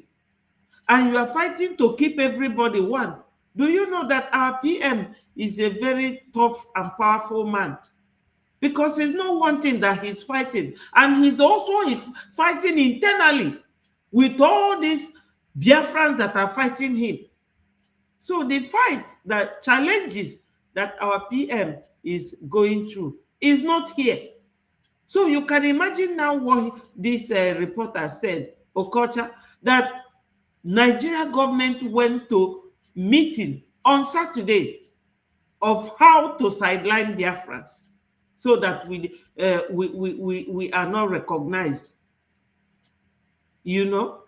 Speaker 1: And you are fighting to keep everybody one. Do you know that our PM is a very tough and powerful man? Because it's not one thing that he's fighting. And he's also fighting internally with all these Biafrans that are fighting him. So the fight, that challenges that our PM is going through is not here. So you can imagine now what this reporter said, Okocha, that Nigeria government went to meeting on Saturday of how to sideline Biafrans so that we are not recognized, you know.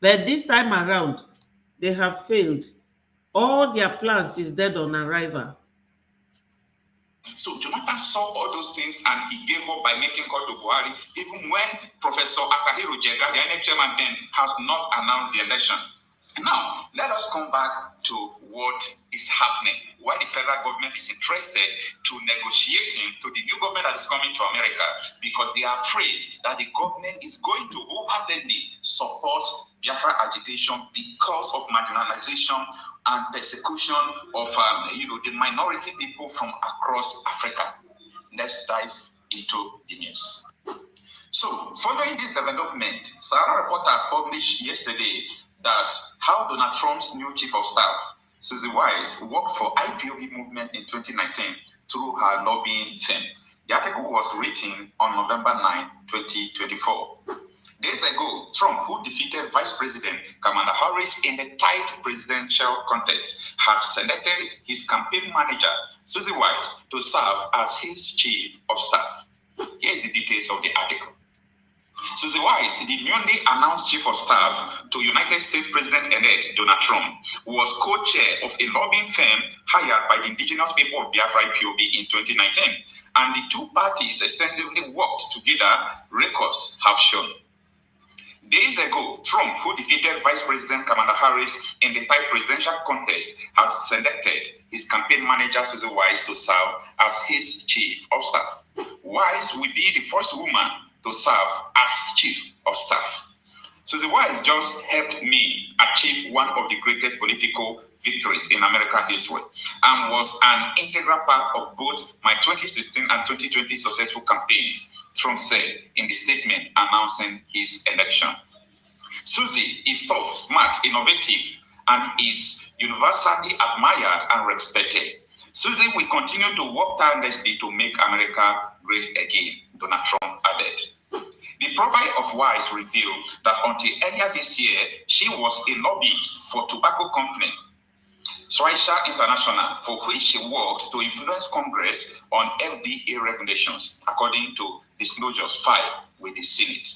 Speaker 1: But this time around, they have failed. All their plans is dead on arrival.
Speaker 11: So Jonathan saw all those things and he gave up by making call to Buhari, even when Professor Akahiro Jega, the INEC chairman then, has not announced the election. Now, let us come back to what is happening. Why the federal government is interested to negotiating to the new government that is coming to America, because they are afraid that the government is going to wholeheartedly support Biafra agitation because of marginalization and persecution of the minority people from across Africa. Let's dive into the news. So, following this development, Sahara Reporters published yesterday that how Donald Trump's new chief of staff, Susie Wise, worked for IPOB movement in 2019 through her lobbying firm. The article was written on November 9, 2024. Days ago, Trump, who defeated Vice President Kamala Harris in the tight presidential contest, had selected his campaign manager, Susie Wise, to serve as his chief of staff. Here is the details of the article. Susie Wise, the newly announced chief of staff to United States President-elect Donald Trump, was co-chair of a lobbying firm hired by the indigenous people of Biafra IPOB in 2019, and the two parties extensively worked together, records have shown. Days ago, Trump, who defeated Vice President Kamala Harris in the tight presidential contest, had selected his campaign manager, Susie Wise, to serve as his chief of staff. Wise will be the first woman to serve as chief of staff. Susie Wise just helped me achieve one of the greatest political victories in American history and was an integral part of both my 2016 and 2020 successful campaigns, Trump said in the statement announcing his election. Susie is tough, smart, innovative, and is universally admired and respected. Susie will continue to work tirelessly to make America great again, Donald Trump added. The profile of Wise revealed that until earlier this year, she was a lobbyist for tobacco company, Swisha International, for which she worked to influence Congress on FDA regulations, according to disclosures filed with the Senate.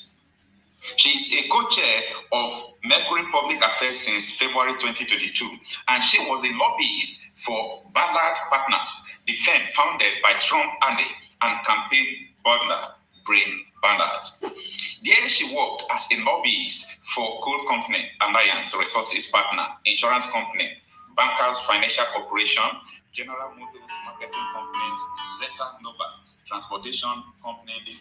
Speaker 11: She is a co-chair of Mercury Public Affairs since February 2022, and she was a lobbyist for Ballard Partners, the firm founded by Trump and campaign butler Brain Ballard. There she worked as a lobbyist for coal company, Alliance Resources Partner, insurance company, Bankers Financial Corporation, General Motors Marketing Company, Zeta Nova, Transportation Company,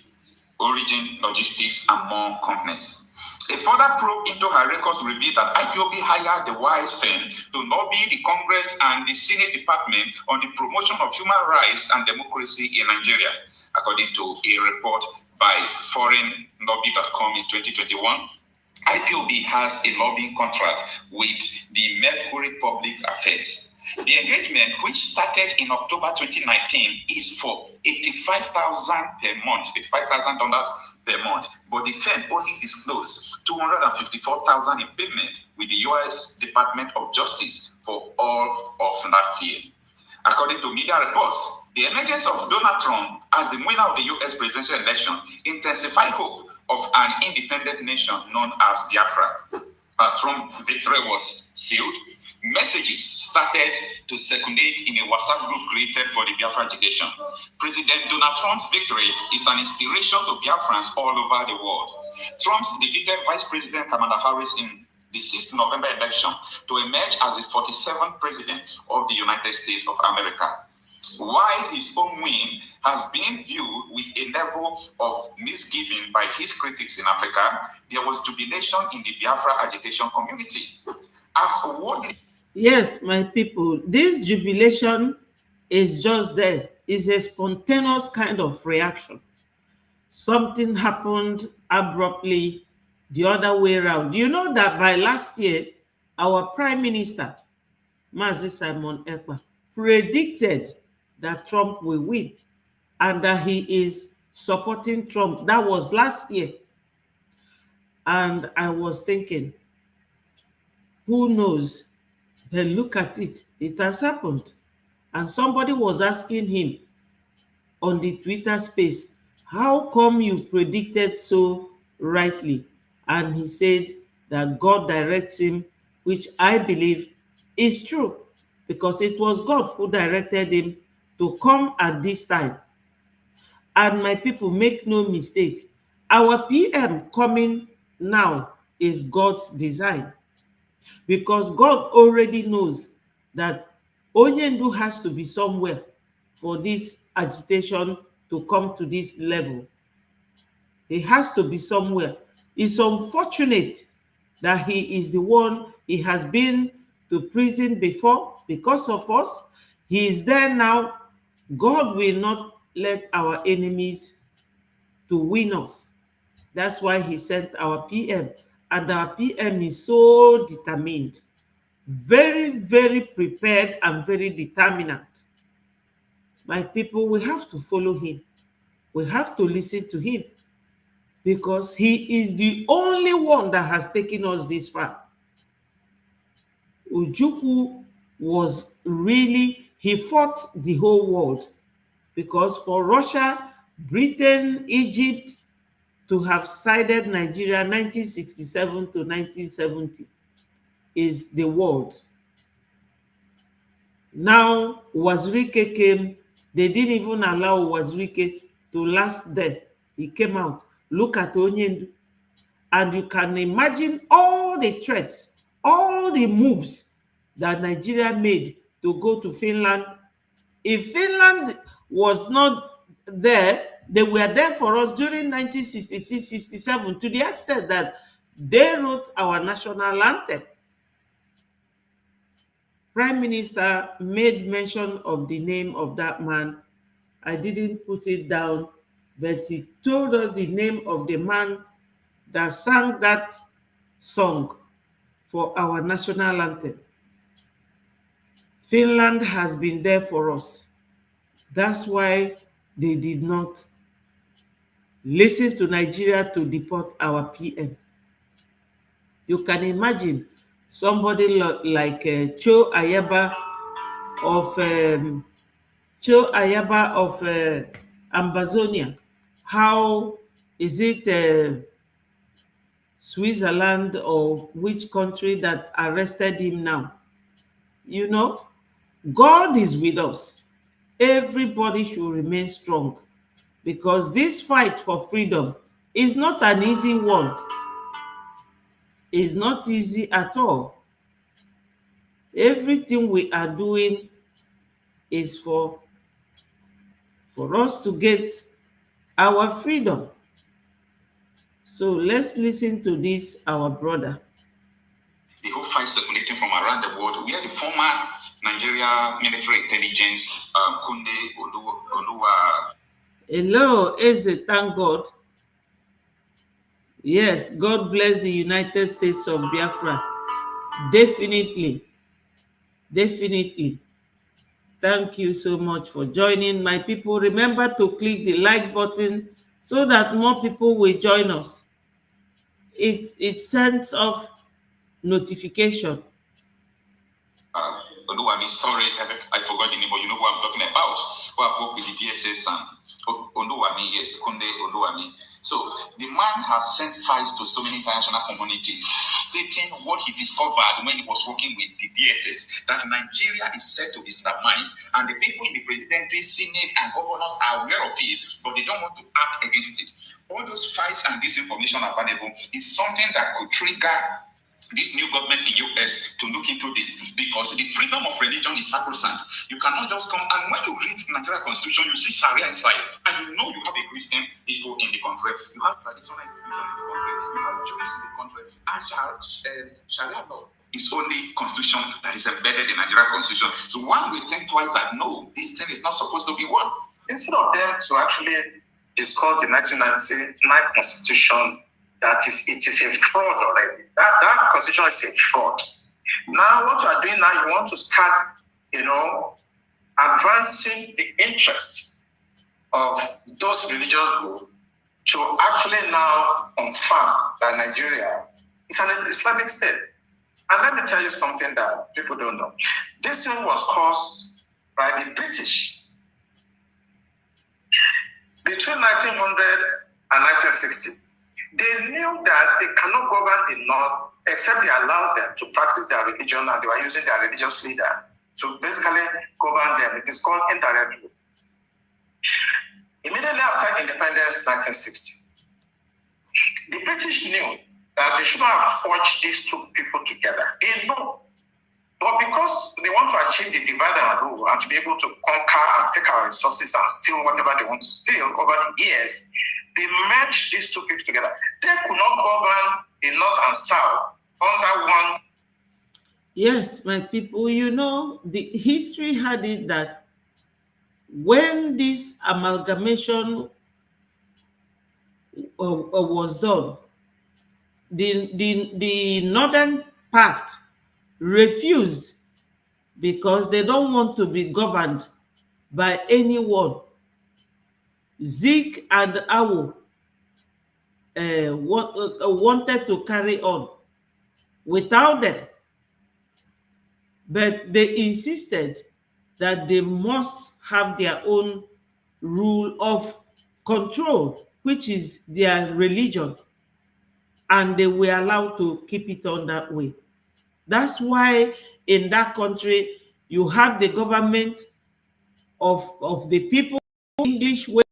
Speaker 11: Origin Logistics, and more companies. A further probe into her records revealed that IPOB hired the Wise firm to lobby the Congress and the Senate Department on the promotion of human rights and democracy in Nigeria, according to a report by foreignlobby.com in 2021. IPOB has a lobbying contract with the Mercury Public Affairs. The engagement, which started in October 2019, is for $85,000 per month, $85,000 per month. But the firm only disclosed $254,000 in payment with the U.S. Department of Justice for all of last year. According to media reports, the emergence of Donald Trump as the winner of the U.S. presidential election intensified hope of an independent nation known as Biafra. As Trump's victory was sealed, messages started to circulate in a WhatsApp group created for the Biafra agitation. President Donald Trump's victory is an inspiration to Biafrans all over the world. Trump defeated Vice President Kamala Harris in the 6th November election to emerge as the 47th president of the United States of America. While his own win has been viewed with a level of misgiving by his critics in Africa, there was jubilation in the Biafra agitation community. As a world...
Speaker 1: Yes, my people, this jubilation is just there. It's a spontaneous kind of reaction. Something happened abruptly the other way around. You know that by last year, our Prime Minister, Mazi Simon Ekpa, predicted that Trump will win and that he is supporting Trump. That was last year. And I was thinking, who knows? But look at it. It has happened. And somebody was asking him on the Twitter space, how come you predicted so rightly? And he said that God directs him, which I believe is true, because it was God who directed him to come at this time. And my people, make no mistake, our PM coming now is God's design, because God already knows that Onyendu has to be somewhere for this agitation to come to this level. He has to be somewhere. It's unfortunate that he is the one. He has been to prison before because of us. He is there now. God will not let our enemies to win us. That's why he sent our PM. And our PM is so determined, very, very prepared and very determined. My people, we have to follow him. We have to listen to him, because he is the only one that has taken us this far. Ojukwu was really, he fought the whole world, because for Russia, Britain, Egypt to have sided Nigeria 1967 to 1970 is the world. Now Wazirike came, they didn't even allow Wazirike to last there. He came out. Look at Onyendu. And you can imagine all the threats, all the moves that Nigeria made to go to Finland. If Finland was not there, they were there for us during 1966-67 to the extent that they wrote our national anthem. Prime Minister made mention of the name of that man. I didn't put it down, but he told us the name of the man that sang that song for our national anthem. Finland has been there for us. That's why they did not listen to Nigeria to deport our PM. You can imagine somebody like Cho Ayaba of Ambazonia. How is it Switzerland or which country that arrested him now? You know, God is with us. Everybody should remain strong, because this fight for freedom is not an easy one. It's not easy at all. Everything we are doing is for us to get our freedom. So let's listen to this, our brother.
Speaker 11: The whole fight circulating from around the world, where the former Nigeria military intelligence, Kunde Oluwa.
Speaker 1: Hello, Eze, thank God. Yes, God bless the United States of Biafra. Definitely. Definitely. Thank you so much for joining. My people, remember to click the like button so that more people will join us. It sends off notification.
Speaker 11: Oduwami, sorry, I forgot the name, but you know who I'm talking about. Who have worked with the DSS and Oduwami, yes, Kunde Oduwami. So the man has sent files to so many international communities stating what he discovered when he was working with the DSS, that Nigeria is set to Islamize, and the people in the presidency, Senate, and governors are aware of it, but they don't want to act against it. All those files and this information available is something that could trigger this new government in US to look into this, because the freedom of religion is sacrosanct. You cannot just come, and when you read the Nigeria Constitution, you see Sharia inside, and you know you have a Christian people in the country, you have traditional institutions in the country, you have Jews in the country, and Sharia law is only constitution that is embedded in Nigeria Constitution. So one will think twice that no, this thing is not supposed to be one.
Speaker 12: Instead of them to actually discuss the 1999 Constitution, it is a fraud already. That constitution is a fraud. Now, what you are doing now, you want to start, advancing the interests of those religious groups to actually now confirm that Nigeria is an Islamic state. And let me tell you something that people don't know. This thing was caused by the British. Between 1900 and 1960, they knew that they cannot govern the North except they allowed them to practice their religion, and they were using their religious leader to basically govern them. It is called indirect rule. Immediately after independence, 1960, the British knew that they should not have forged these two people together. They know. But because they want to achieve the divide and rule and to be able to conquer and take our resources and steal whatever they want to steal over the years, they merged these two people together. They could not govern the North and South under one.
Speaker 1: Yes, my people, the history had it that when this amalgamation was done, the northern part refused because they don't want to be governed by anyone. Zeke and Awo wanted to carry on without them, but they insisted that they must have their own rule of control, which is their religion, and they were allowed to keep it on that way. That's why in that country you have the government of the people, English way.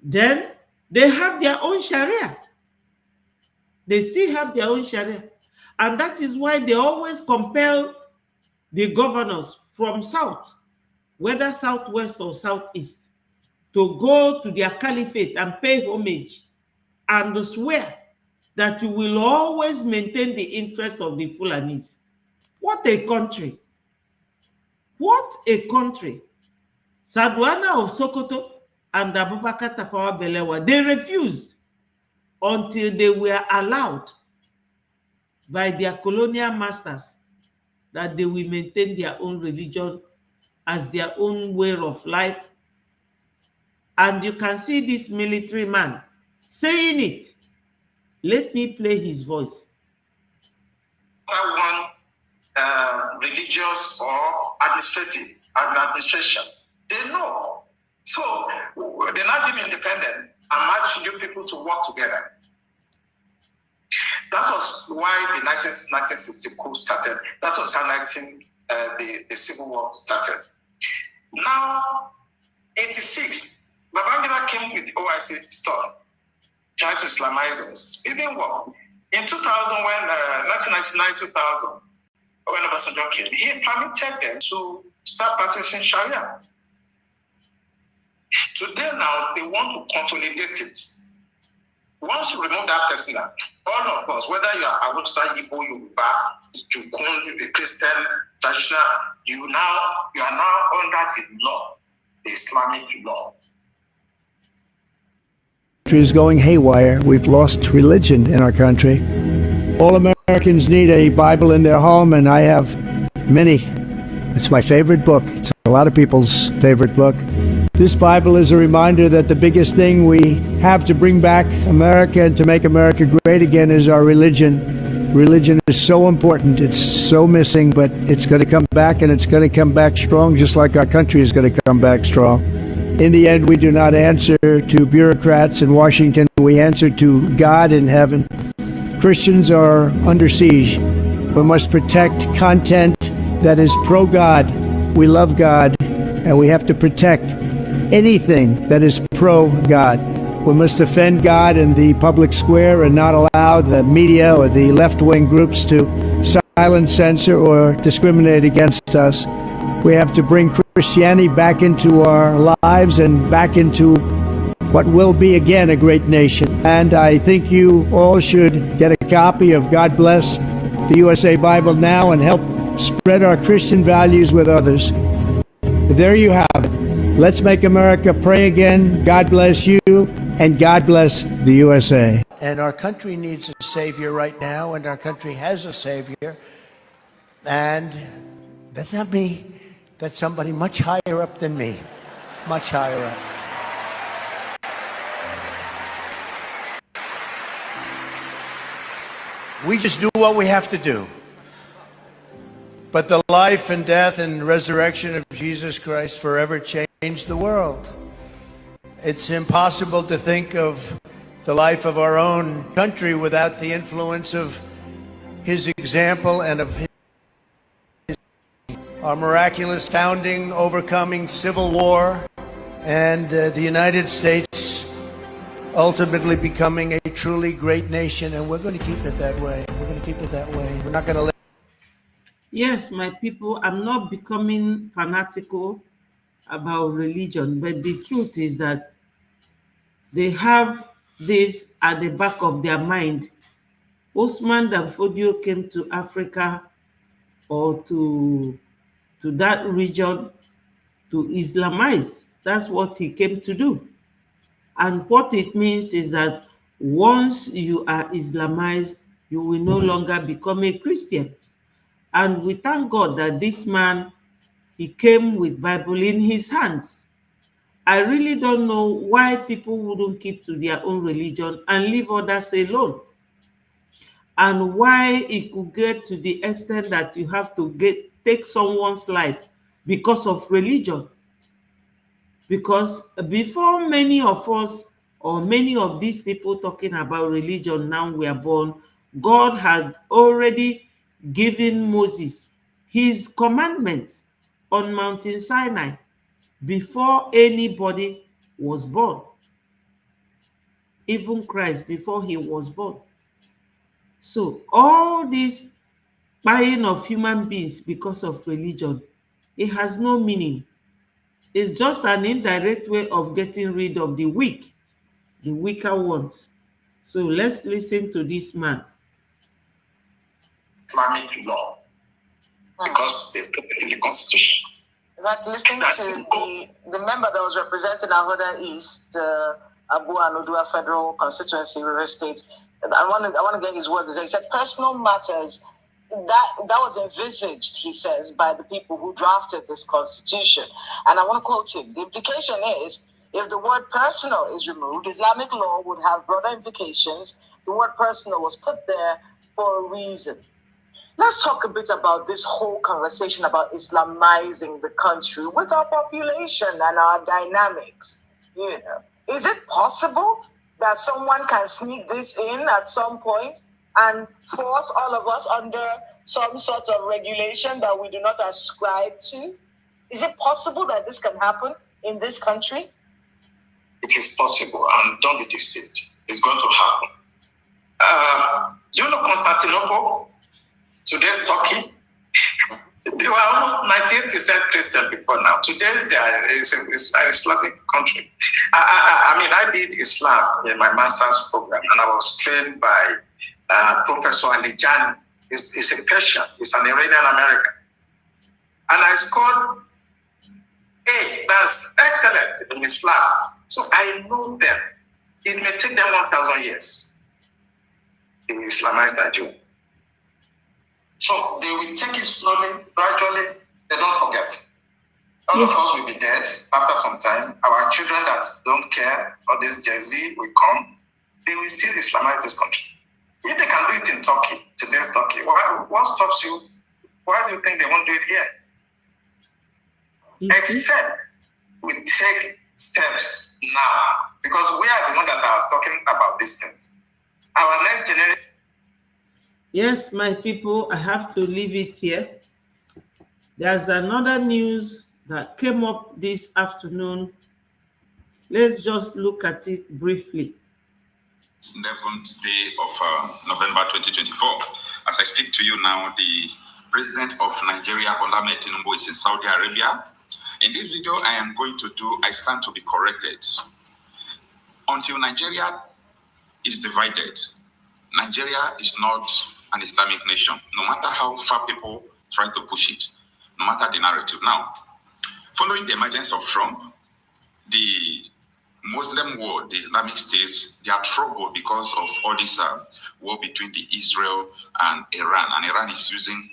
Speaker 1: Then they have their own Sharia. They still have their own Sharia. And that is why they always compel the governors from South, whether Southwest or Southeast, to go to their caliphate and pay homage and swear that you will always maintain the interest of the Fulanis. What a country. What a country. Sadwana of Sokoto and Abubakar Tafawa Balewa, they refused until they were allowed by their colonial masters that they will maintain their own religion as their own way of life. And you can see this military man saying it. Let me play his voice.
Speaker 12: One religious or administration, they know. So they now give independent and march you people to work together. That was why the 1960 coup started. That was how the Civil War started. Now, 86, Babangida came with OIC stuff, trying to Islamize us. It didn't work. In 2000, when 1999-2000, when Obasanjo came, he permitted them to start practicing Sharia. Today now, they want to consolidate it. Once you remove that person, all of us, whether you are Hausa, Igbo, Yoruba, Jukun, the Christian, traditional, you are now under the law, the Islamic law.
Speaker 13: Is going haywire. We've lost religion in our country. All Americans need a Bible in their home, and I have many. It's my favorite book. It's a lot of people's favorite book. This Bible is a reminder that the biggest thing we have to bring back America and to make America great again is our religion. Religion is so important. It's so missing, but it's going to come back, and it's going to come back strong, just like our country is going to come back strong. In the end, we do not answer to bureaucrats in Washington. We answer to God in heaven. Christians are under siege. We must protect content that is pro-God. We love God, and we have to protect anything that is pro-God. We must defend God in the public square and not allow the media or the left-wing groups to silence, censor, or discriminate against us. We have to bring Christianity back into our lives and back into what will be again a great nation. And I think you all should get a copy of God Bless the USA Bible now and help spread our Christian values with others. There you have it. Let's make America pray again. God bless you, and God bless the USA. And our country needs a savior right now, and our country has a savior. And that's not me. That's somebody much higher up than me. Much higher up. We just do what we have to do. But the life and death and resurrection of Jesus Christ forever changed the world. It's impossible to think of the life of our own country without the influence of his example and of his our miraculous founding, overcoming civil war, and the United States ultimately becoming a truly great nation. And we're going to keep it that way. We're going to keep it that way. We're not going to let...
Speaker 1: Yes, my people, I'm not becoming fanatical about religion, but the truth is that they have this at the back of their mind. Osman Danfodio came to Africa or to that region to Islamize. That's what he came to do. And what it means is that once you are Islamized, you will no longer become a Christian. And we thank God that this man, he came with Bible in his hands. I really don't know why people wouldn't keep to their own religion and leave others alone. And why it could get to the extent that you have to take someone's life because of religion. Because before many of us or many of these people talking about religion now we are born, God had already given Moses his commandments on Mountain Sinai before anybody was born. Even Christ, before he was born. So all this buying of human beings because of religion, it has no meaning. It's just an indirect way of getting rid of the weak, the weaker ones. So let's listen to this man.
Speaker 12: Islamic law, because they put it in the Constitution.
Speaker 14: Like listening to the member that was representing Ahoda East, Abu Anudua Federal Constituency, River State, I want to get his words. He said personal matters that was envisaged, he says, by the people who drafted this constitution. And I want to quote him. The implication is, if the word personal is removed, Islamic law would have broader implications. The word personal was put there for a reason. Let's talk a bit about this whole conversation about Islamizing the country with our population and our dynamics. You know, is it possible that someone can sneak this in at some point and force all of us under some sort of regulation that we do not ascribe to? Is it possible that this can happen in this country?
Speaker 12: It is possible, and don't be deceived. It's going to happen. You know Constantinople? Today's Turkey? They were almost 98% Christian before now. Today, it's an Islamic country. I did Islam in my master's program, and I was trained by Professor Alijani. He's a Persian. He's an Iranian American. And I scored A. That's excellent in Islam. So I know them. It may take them 1,000 years to Islamize that Jew. So they will take it slowly, gradually. They don't forget. All of us will be dead after some time. Our children that don't care, all this Gen Z will come. They will still Islamize this country. If they can do it in Turkey, today's Turkey, what stops you? Why do you think they won't do it here? Except we take steps now, because we are the ones that are talking about these things. Our next generation.
Speaker 1: Yes, my people, I have to leave it here. There's another news that came up this afternoon. Let's just look at it briefly.
Speaker 11: 11th day of November 2024. As I speak to you now, the President of Nigeria, Bola Tinubu, is in Saudi Arabia. In this video I am going to do, I stand to be corrected. Until Nigeria is divided, Nigeria is not an Islamic nation, no matter how far people try to push it, no matter the narrative. Now, following the emergence of Trump, the Muslim world, the Islamic states, they are troubled because of all this war between the Israel and Iran. And Iran is using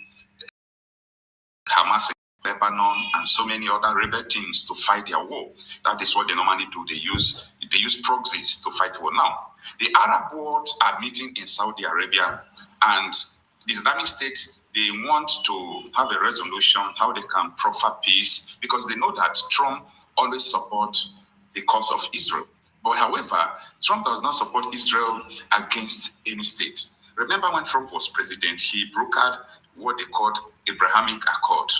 Speaker 11: Hamas, Lebanon, and so many other rebel teams to fight their war. That is what they normally do. They use proxies to fight war. Now, the Arab world are meeting in Saudi Arabia, and the Islamic State, they want to have a resolution how they can proffer peace, because they know that Trump always supports the cause of Israel. But however, Trump does not support Israel against any state. Remember when Trump was president, he brokered what they called Abrahamic Accord,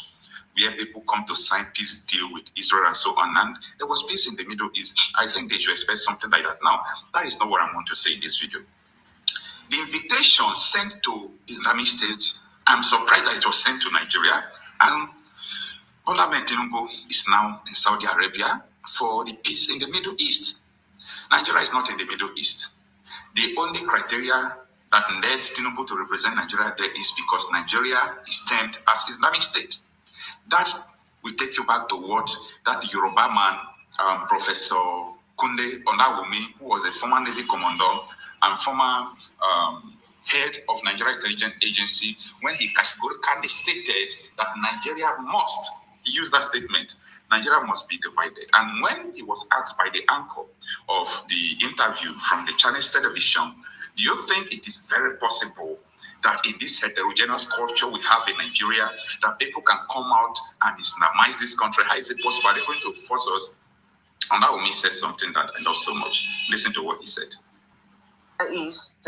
Speaker 11: where people come to sign peace deal with Israel and so on. And there was peace in the Middle East. I think they should expect something like that. Now, that is not what I want to say in this video. The invitation sent to Islamic states, I'm surprised that it was sent to Nigeria. And Bola Tinubu is now in Saudi Arabia for the peace in the Middle East. Nigeria is not in the Middle East. The only criteria that led Tinubu to represent Nigeria there is because Nigeria is termed as Islamic State. That will take you back to what that Yoruba man, Professor Kunle Onawumi, who was a former Navy commander and former head of Nigeria Intelligence Agency, when he categorically stated that Nigeria must, he used that statement, Nigeria must be divided. And when he was asked by the anchor of the interview from the Chinese television, do you think it is very possible that in this heterogeneous culture we have in Nigeria, that people can come out and Islamize this country? How is it possible? Are they going to force us? And Naomi said something that I love so much. Listen to what he said.
Speaker 14: East,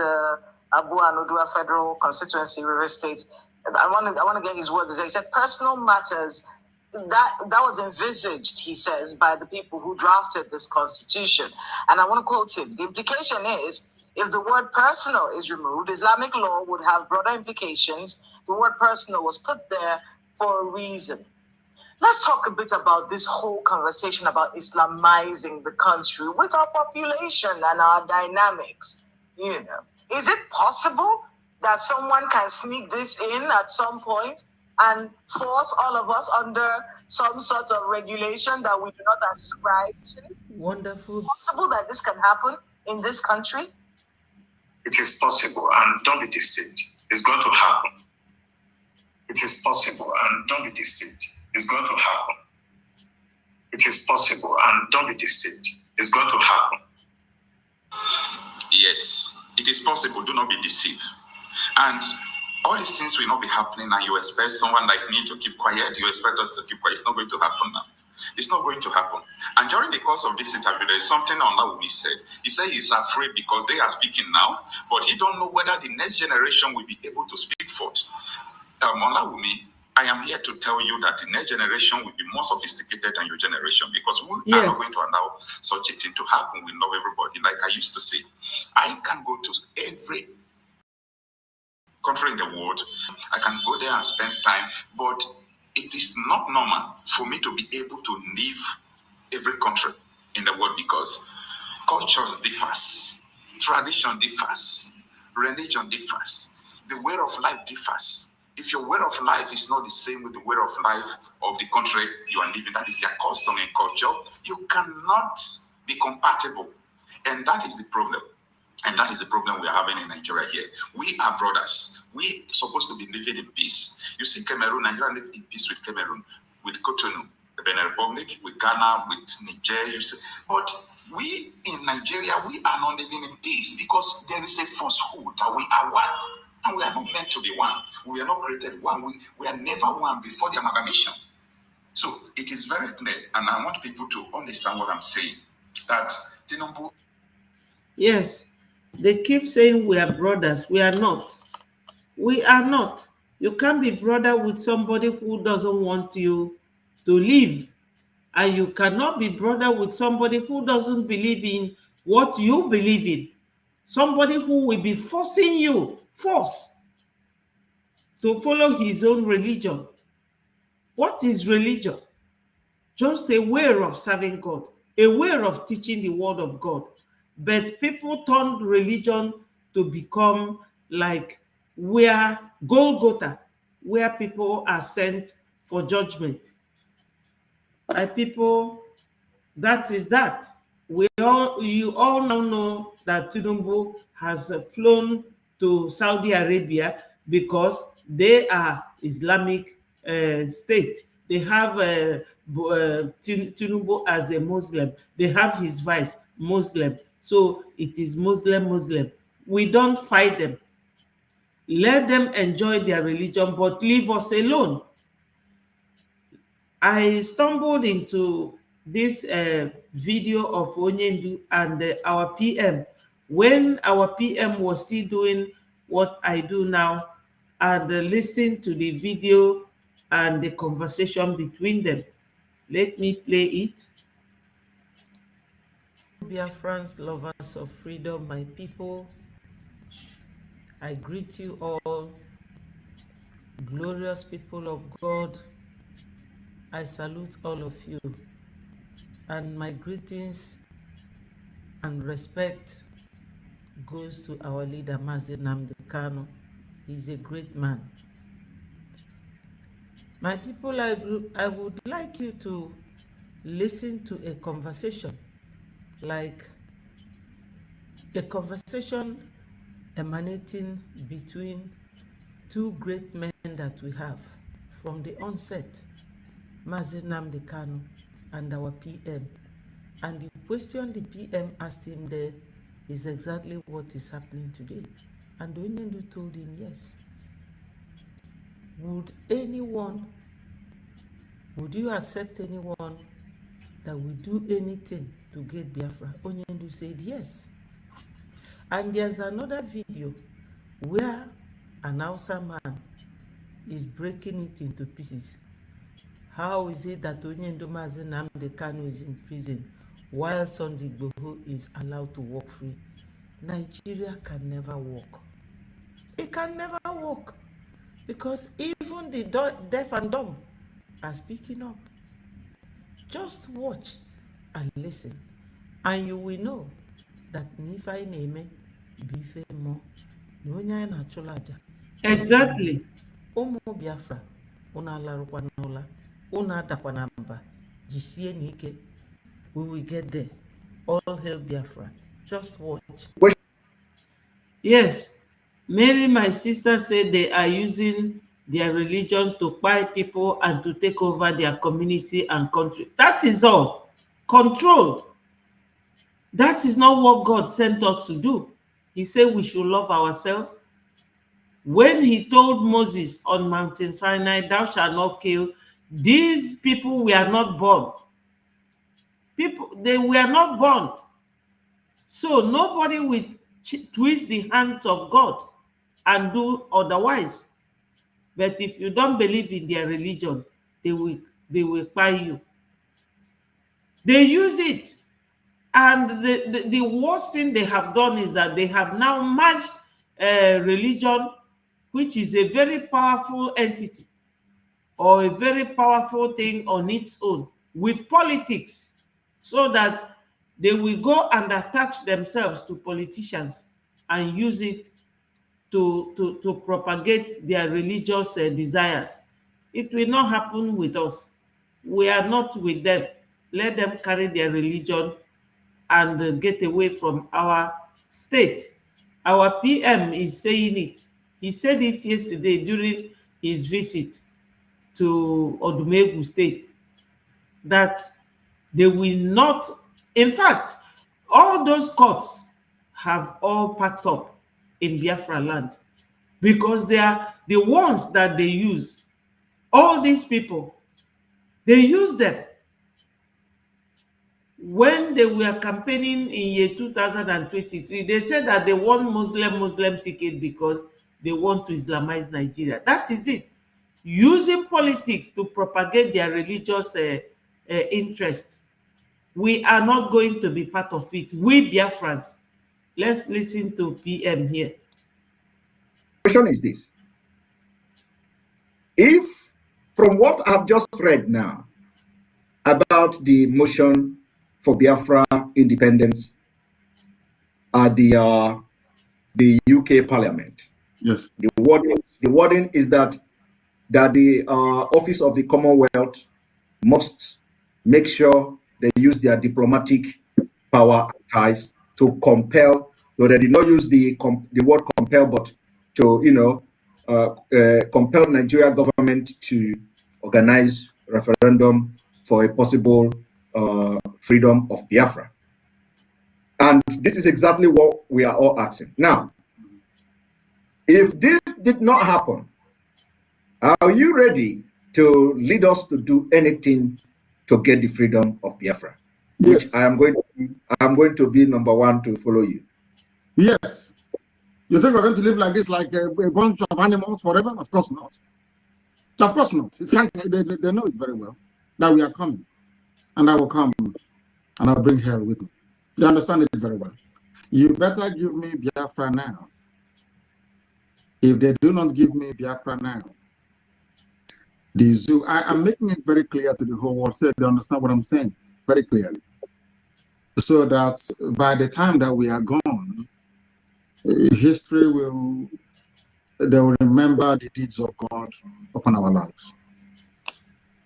Speaker 14: Abu Anudua Federal Constituency, River State. I want to get his words. He said personal matters that was envisaged, he says, by the people who drafted this constitution. And I want to quote him. The implication is, if the word personal is removed, Islamic law would have broader implications. The word personal was put there for a reason. Let's talk a bit about this whole conversation about Islamizing the country with our population and our dynamics. You know, is it possible that someone can sneak this in at some point and force all of us under some sort of regulation that we do not ascribe to?
Speaker 1: Wonderful.
Speaker 14: Is it possible that this can happen in this country?
Speaker 12: It is possible, and don't be deceived. It's going to happen. It is possible, and don't be deceived. It's going to happen. It is possible, and don't be deceived. It's going to happen.
Speaker 11: Yes, it is possible. Do not be deceived. And all these things will not be happening, and you expect someone like me to keep quiet. You expect us to keep quiet. It's not going to happen now. It's not going to happen. And during the course of this interview, there is something Onawumi said. He said he's afraid because they are speaking now, but he don't know whether the next generation will be able to speak forth. Onawumi, I am here to tell you that the next generation will be more sophisticated than your generation, because we are not going to allow such a thing to happen. We love everybody. Like I used to say, I can go to every country in the world. I can go there and spend time, but it is not normal for me to be able to leave every country in the world, because cultures differs, tradition differs, religion differs, the way of life differs. If your way of life is not the same with the way of life of the country you are living, that is their custom and culture, you cannot be compatible. And that is the problem. And that is the problem we are having in Nigeria here. We are brothers. We are supposed to be living in peace. You see Cameroon, Nigeria live in peace with Cameroon, with Cotonou, the Benin Republic, with Ghana, with Niger. You see, but we in Nigeria, we are not living in peace because there is a falsehood that we are one. And we are not meant to be one. We are not created one. We are never one before the amalgamation. So it is very clear, and I want people to understand what I'm saying, that Tinubu.
Speaker 1: Yes, they keep saying we are brothers. We are not. We are not. You can't be brother with somebody who doesn't want you to live. And you cannot be brother with somebody who doesn't believe in what you believe in. Somebody who will be forcing you, to follow his own religion. What is religion? Just a way of serving God, a way of teaching the word of God. But people turned religion to become like where Golgotha, where people are sent for judgment. My people, that is that. You all now know that Tinubu has flown to Saudi Arabia because they are Islamic state. They have Tinubu as a Muslim. They have his vice, Muslim. So it is Muslim. We don't fight them. Let them enjoy their religion, but leave us alone. I stumbled into this video of Onyendu and our PM when our PM was still doing what I do now, and listening to the video and the conversation between them. Let me play it. Biafrans, lovers of freedom, my people, I greet you all, glorious people of God. I salute all of you, and my greetings and respect goes to our leader, Mazi Nnamdi Kanu. He's a great man. My people, I would like you to listen to a conversation, like a conversation emanating between two great men that we have from the onset, Mazi Nnamdi Kanu and our PM. And the question the PM asked him there is exactly what is happening today. And Onyendu told him yes. Would you accept anyone that will do anything to get Biafra? Onyendu said yes. And there's another video where an Hausa man is breaking it into pieces. How is it that Onyendu Mazi Nnamdi Kanu is in prison while Sunday Igboho is allowed to walk free? Nigeria can never walk. It can never walk because even the deaf and dumb are speaking up. Just watch and listen, and you will know that Nifai Neme Bife Mo Nonya na Cholaja. Exactly. Omo Biafra, una larukwa nola, una dakwanamba, jisie nike. We will get there. All hail Biafra. Just watch. Yes, Mary, my sister, said they are using their religion to buy people and to take over their community and country. That is all. Control. That is not what God sent us to do. He said we should love ourselves. When he told Moses on Mountain Sinai, thou shalt not kill, these people were not born. They were not born. So nobody will twist the hands of God and do otherwise. But if you don't believe in their religion, they will buy you. They use it. And the worst thing they have done is that they have now merged religion, which is a very powerful entity or a very powerful thing on its own, with politics, so that they will go and attach themselves to politicians and use it to propagate their religious desires. It will not happen with us. We are not with them. Let them carry their religion and get away from our state. Our PM is saying it. He said it yesterday during his visit to ODUMEGWU state, that they will not, in fact, all those courts have all packed up in Biafra land because they are the ones that they use. All these people, they use them. When they were campaigning in year 2023, they said that they want Muslim ticket because they want to Islamize Nigeria. That is it. Using politics to propagate their religious interests. We are not going to be part of it. We Biafrans. Let's listen to PM here.
Speaker 15: The question is this. If, from what I've just read now about the motion for Biafra independence at the UK Parliament,
Speaker 16: yes,
Speaker 15: the wording is that the Office of the Commonwealth must make sure they use their diplomatic power and ties to compel, though they did not use the word compel, but to compel Nigeria government to organize referendum for a possible freedom of Biafra. And this is exactly what we are all asking. Now, if this did not happen, are you ready to lead us to do anything to get the freedom of Biafra?
Speaker 16: Yes.
Speaker 15: Which I am going to be number one to follow you.
Speaker 16: Yes. You think we're going to live like this, like a bunch of animals forever? Of course not. Of course not. It can't, they know it very well that we are coming. And I will come and I'll bring hell with me. They understand it very well. You better give me Biafra now. If they do not give me Biafra now, the zoo, I am making it very clear to the whole world so they understand what I'm saying very clearly. So that by the time that we are gone, history they will remember the deeds of God upon our lives.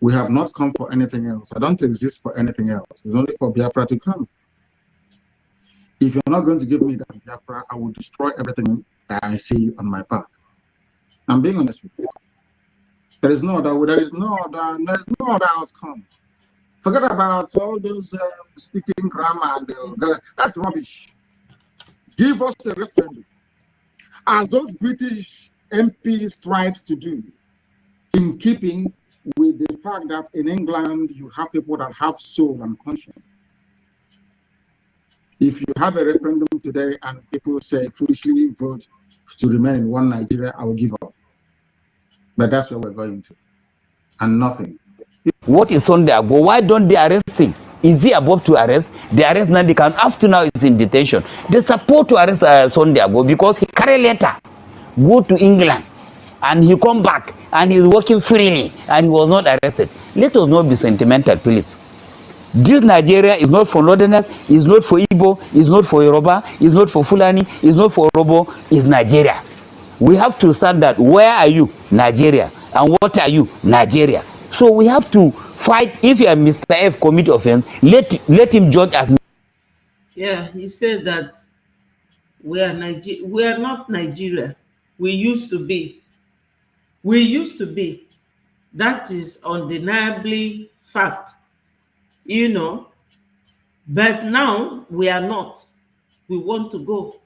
Speaker 16: We have not come for anything else. I don't exist for anything else. It's only for Biafra to come. If you're not going to give me that Biafra, I will destroy everything I see on my path. I'm being honest with you. There is no other outcome. Forget about all those speaking grammar and that's rubbish. Give us a referendum, as those British MPs tried to do, in keeping with the fact that in England you have people that have soul and conscience. If you have a referendum today and people say foolishly vote to remain in one Nigeria, I will give up. But that's where we're going to, and nothing.
Speaker 17: What is ODUMEGWU? Why don't they arrest him? Is he above to arrest? They arrest Nnamdi Kanu. Up to now, he's in detention. They support to arrest ODUMEGWU because he carry letter, go to England, and he come back, and he's working freely, and he was not arrested. Let us not be sentimental, please. This Nigeria is not for Northerners, it's not for Igbo, it's not for Yoruba, it's not for Fulani, it's not for Orobo, it's Nigeria. We have to start that. Where are you? Nigeria. And what are you? Nigeria. So we have to fight. If you are Mr. F commit offense, let him judge as.
Speaker 1: Yeah, he said that we are not Nigeria. We used to be. We used to be. That is undeniably fact. You know. But now we are not. We want to go.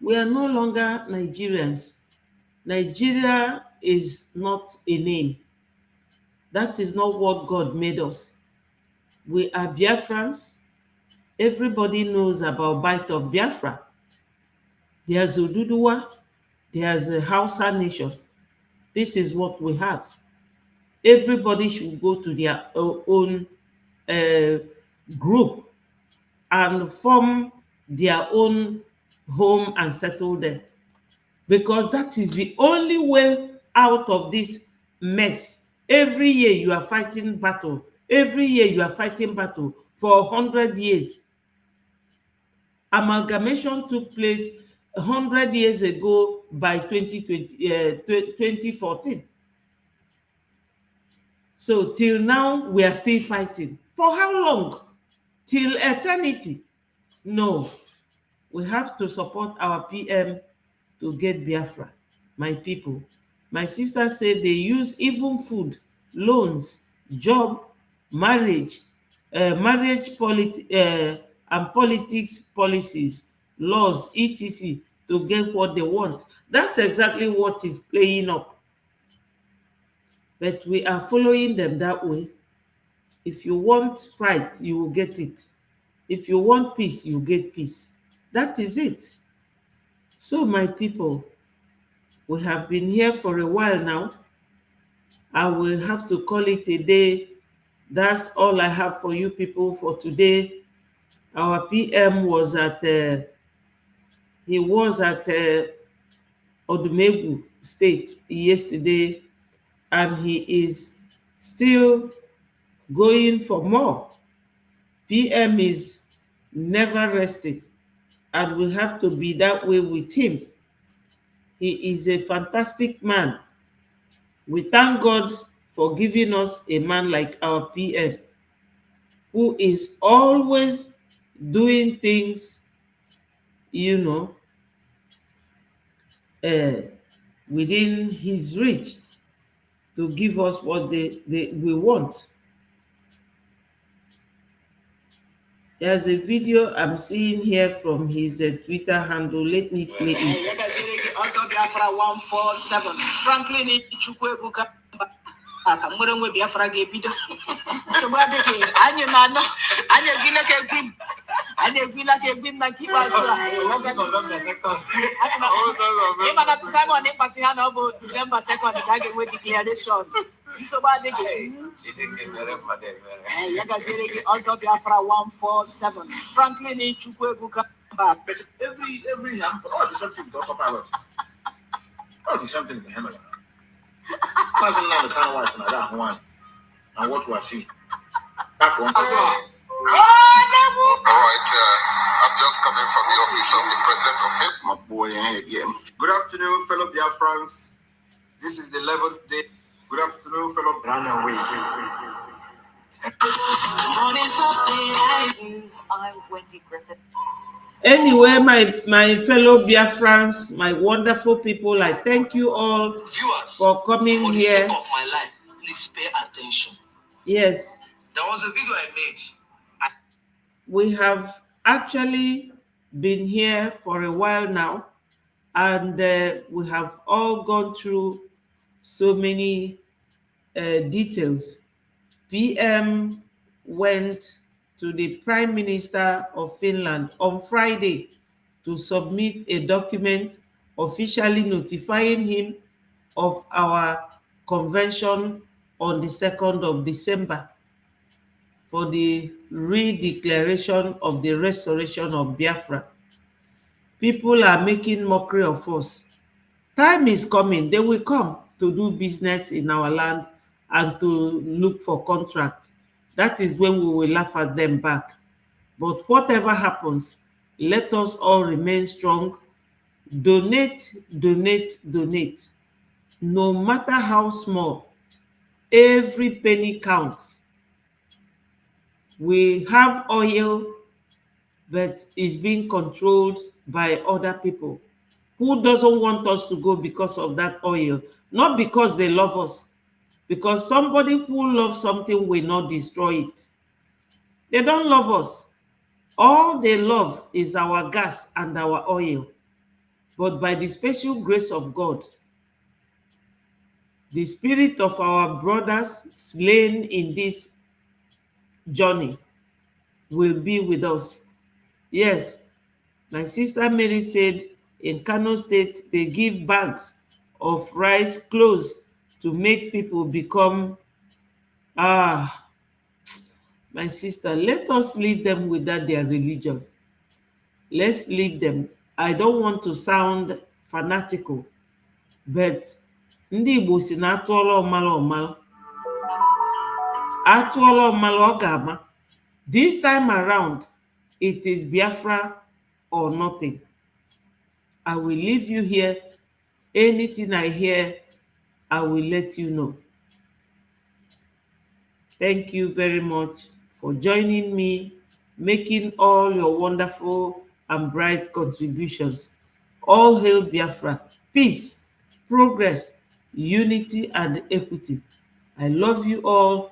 Speaker 1: We are no longer Nigerians. Nigeria is not a name. That is not what God made us. We are Biafrans. Everybody knows about Bite of Biafra. There's Oduduwa. There's a Hausa nation. This is what we have. Everybody should go to their own group and form their own home and settle there, because that is the only way out of this mess. Every year you are fighting battle. Every year you are fighting battle for 100 years. Amalgamation took place 100 years ago by 2014. So till now we are still fighting. For how long? Till eternity? No. We have to support our PM to get Biafra, my people. My sister said they use even food, loans, job, marriage, and politics, policies, laws, etc. to get what they want. That's exactly what is playing up. But we are following them that way. If you want fight, you will get it. If you want peace, you get peace. That is it. So my people, we have been here for a while now. I will have to call it a day. That's all I have for you people for today. Our PM was at ODUMEGWU State yesterday, and he is still going for more. PM is never resting, and we have to be that way with him. He is a fantastic man. We thank God for giving us a man like our PM, who is always doing things, you know, within his reach to give us what we want. There's a video I'm seeing here from his Twitter handle. Let me play it.
Speaker 14: Also, BIAFRA 147. Franklin Ichukwebuka. Akamurengwe BIAFRA gebido. So what did he? Anya nana. Anya gila kebim. Anya gila kebim na kibasa. Ema na kusema ni pasihana obo December 2nd kage we declaration. So what did he? Also BIAFRA 147. Franklin Ichukwebuka. But every all the something to talk about. All the something to handle. Doesn't know the kind of wife that one and what we are seeing. That's one.
Speaker 11: All right, I'm just coming from the office of the president of it.
Speaker 2: My boy, again. Good afternoon, fellow Biafrans. This is the 11th day. Good afternoon, fellow. Run away.
Speaker 8: I'm Wendy Griffith.
Speaker 1: Anyway, my fellow Biafrans, my wonderful people, I thank you all for coming here.
Speaker 14: For the sake of my life, please pay attention.
Speaker 1: Yes.
Speaker 14: There was a video I made.
Speaker 1: We have actually been here for a while now, and we have all gone through so many details. PM went to the Prime Minister of Finland on Friday to submit a document officially notifying him of our convention on the 2nd of December for the redeclaration of the restoration of Biafra. People are making mockery of us. Time is coming. They will come to do business in our land and to look for contract. That is when we will laugh at them back. But whatever happens, let us all remain strong. Donate, donate, donate. No matter how small, every penny counts. We have oil, but it's being controlled by other people. Who doesn't want us to go because of that oil? Not because they love us. Because somebody who loves something will not destroy it. They don't love us. All they love is our gas and our oil. But by the special grace of God, the spirit of our brothers slain in this journey will be with us. Yes, my sister Mary said in Kano State, they give bags of rice clothes to make people become, my sister, let us leave them with that their religion. Let's leave them. I don't want to sound fanatical, but ndị Igbo si na atụọla ọmala ọmala. Atụọla ọmala ọ ga-ama. This time around, it is Biafra or nothing. I will leave you here. Anything I hear, I will let you know. Thank you very much for joining me, making all your wonderful and bright contributions. All hail Biafra, peace, progress, unity, and equity. I love you all.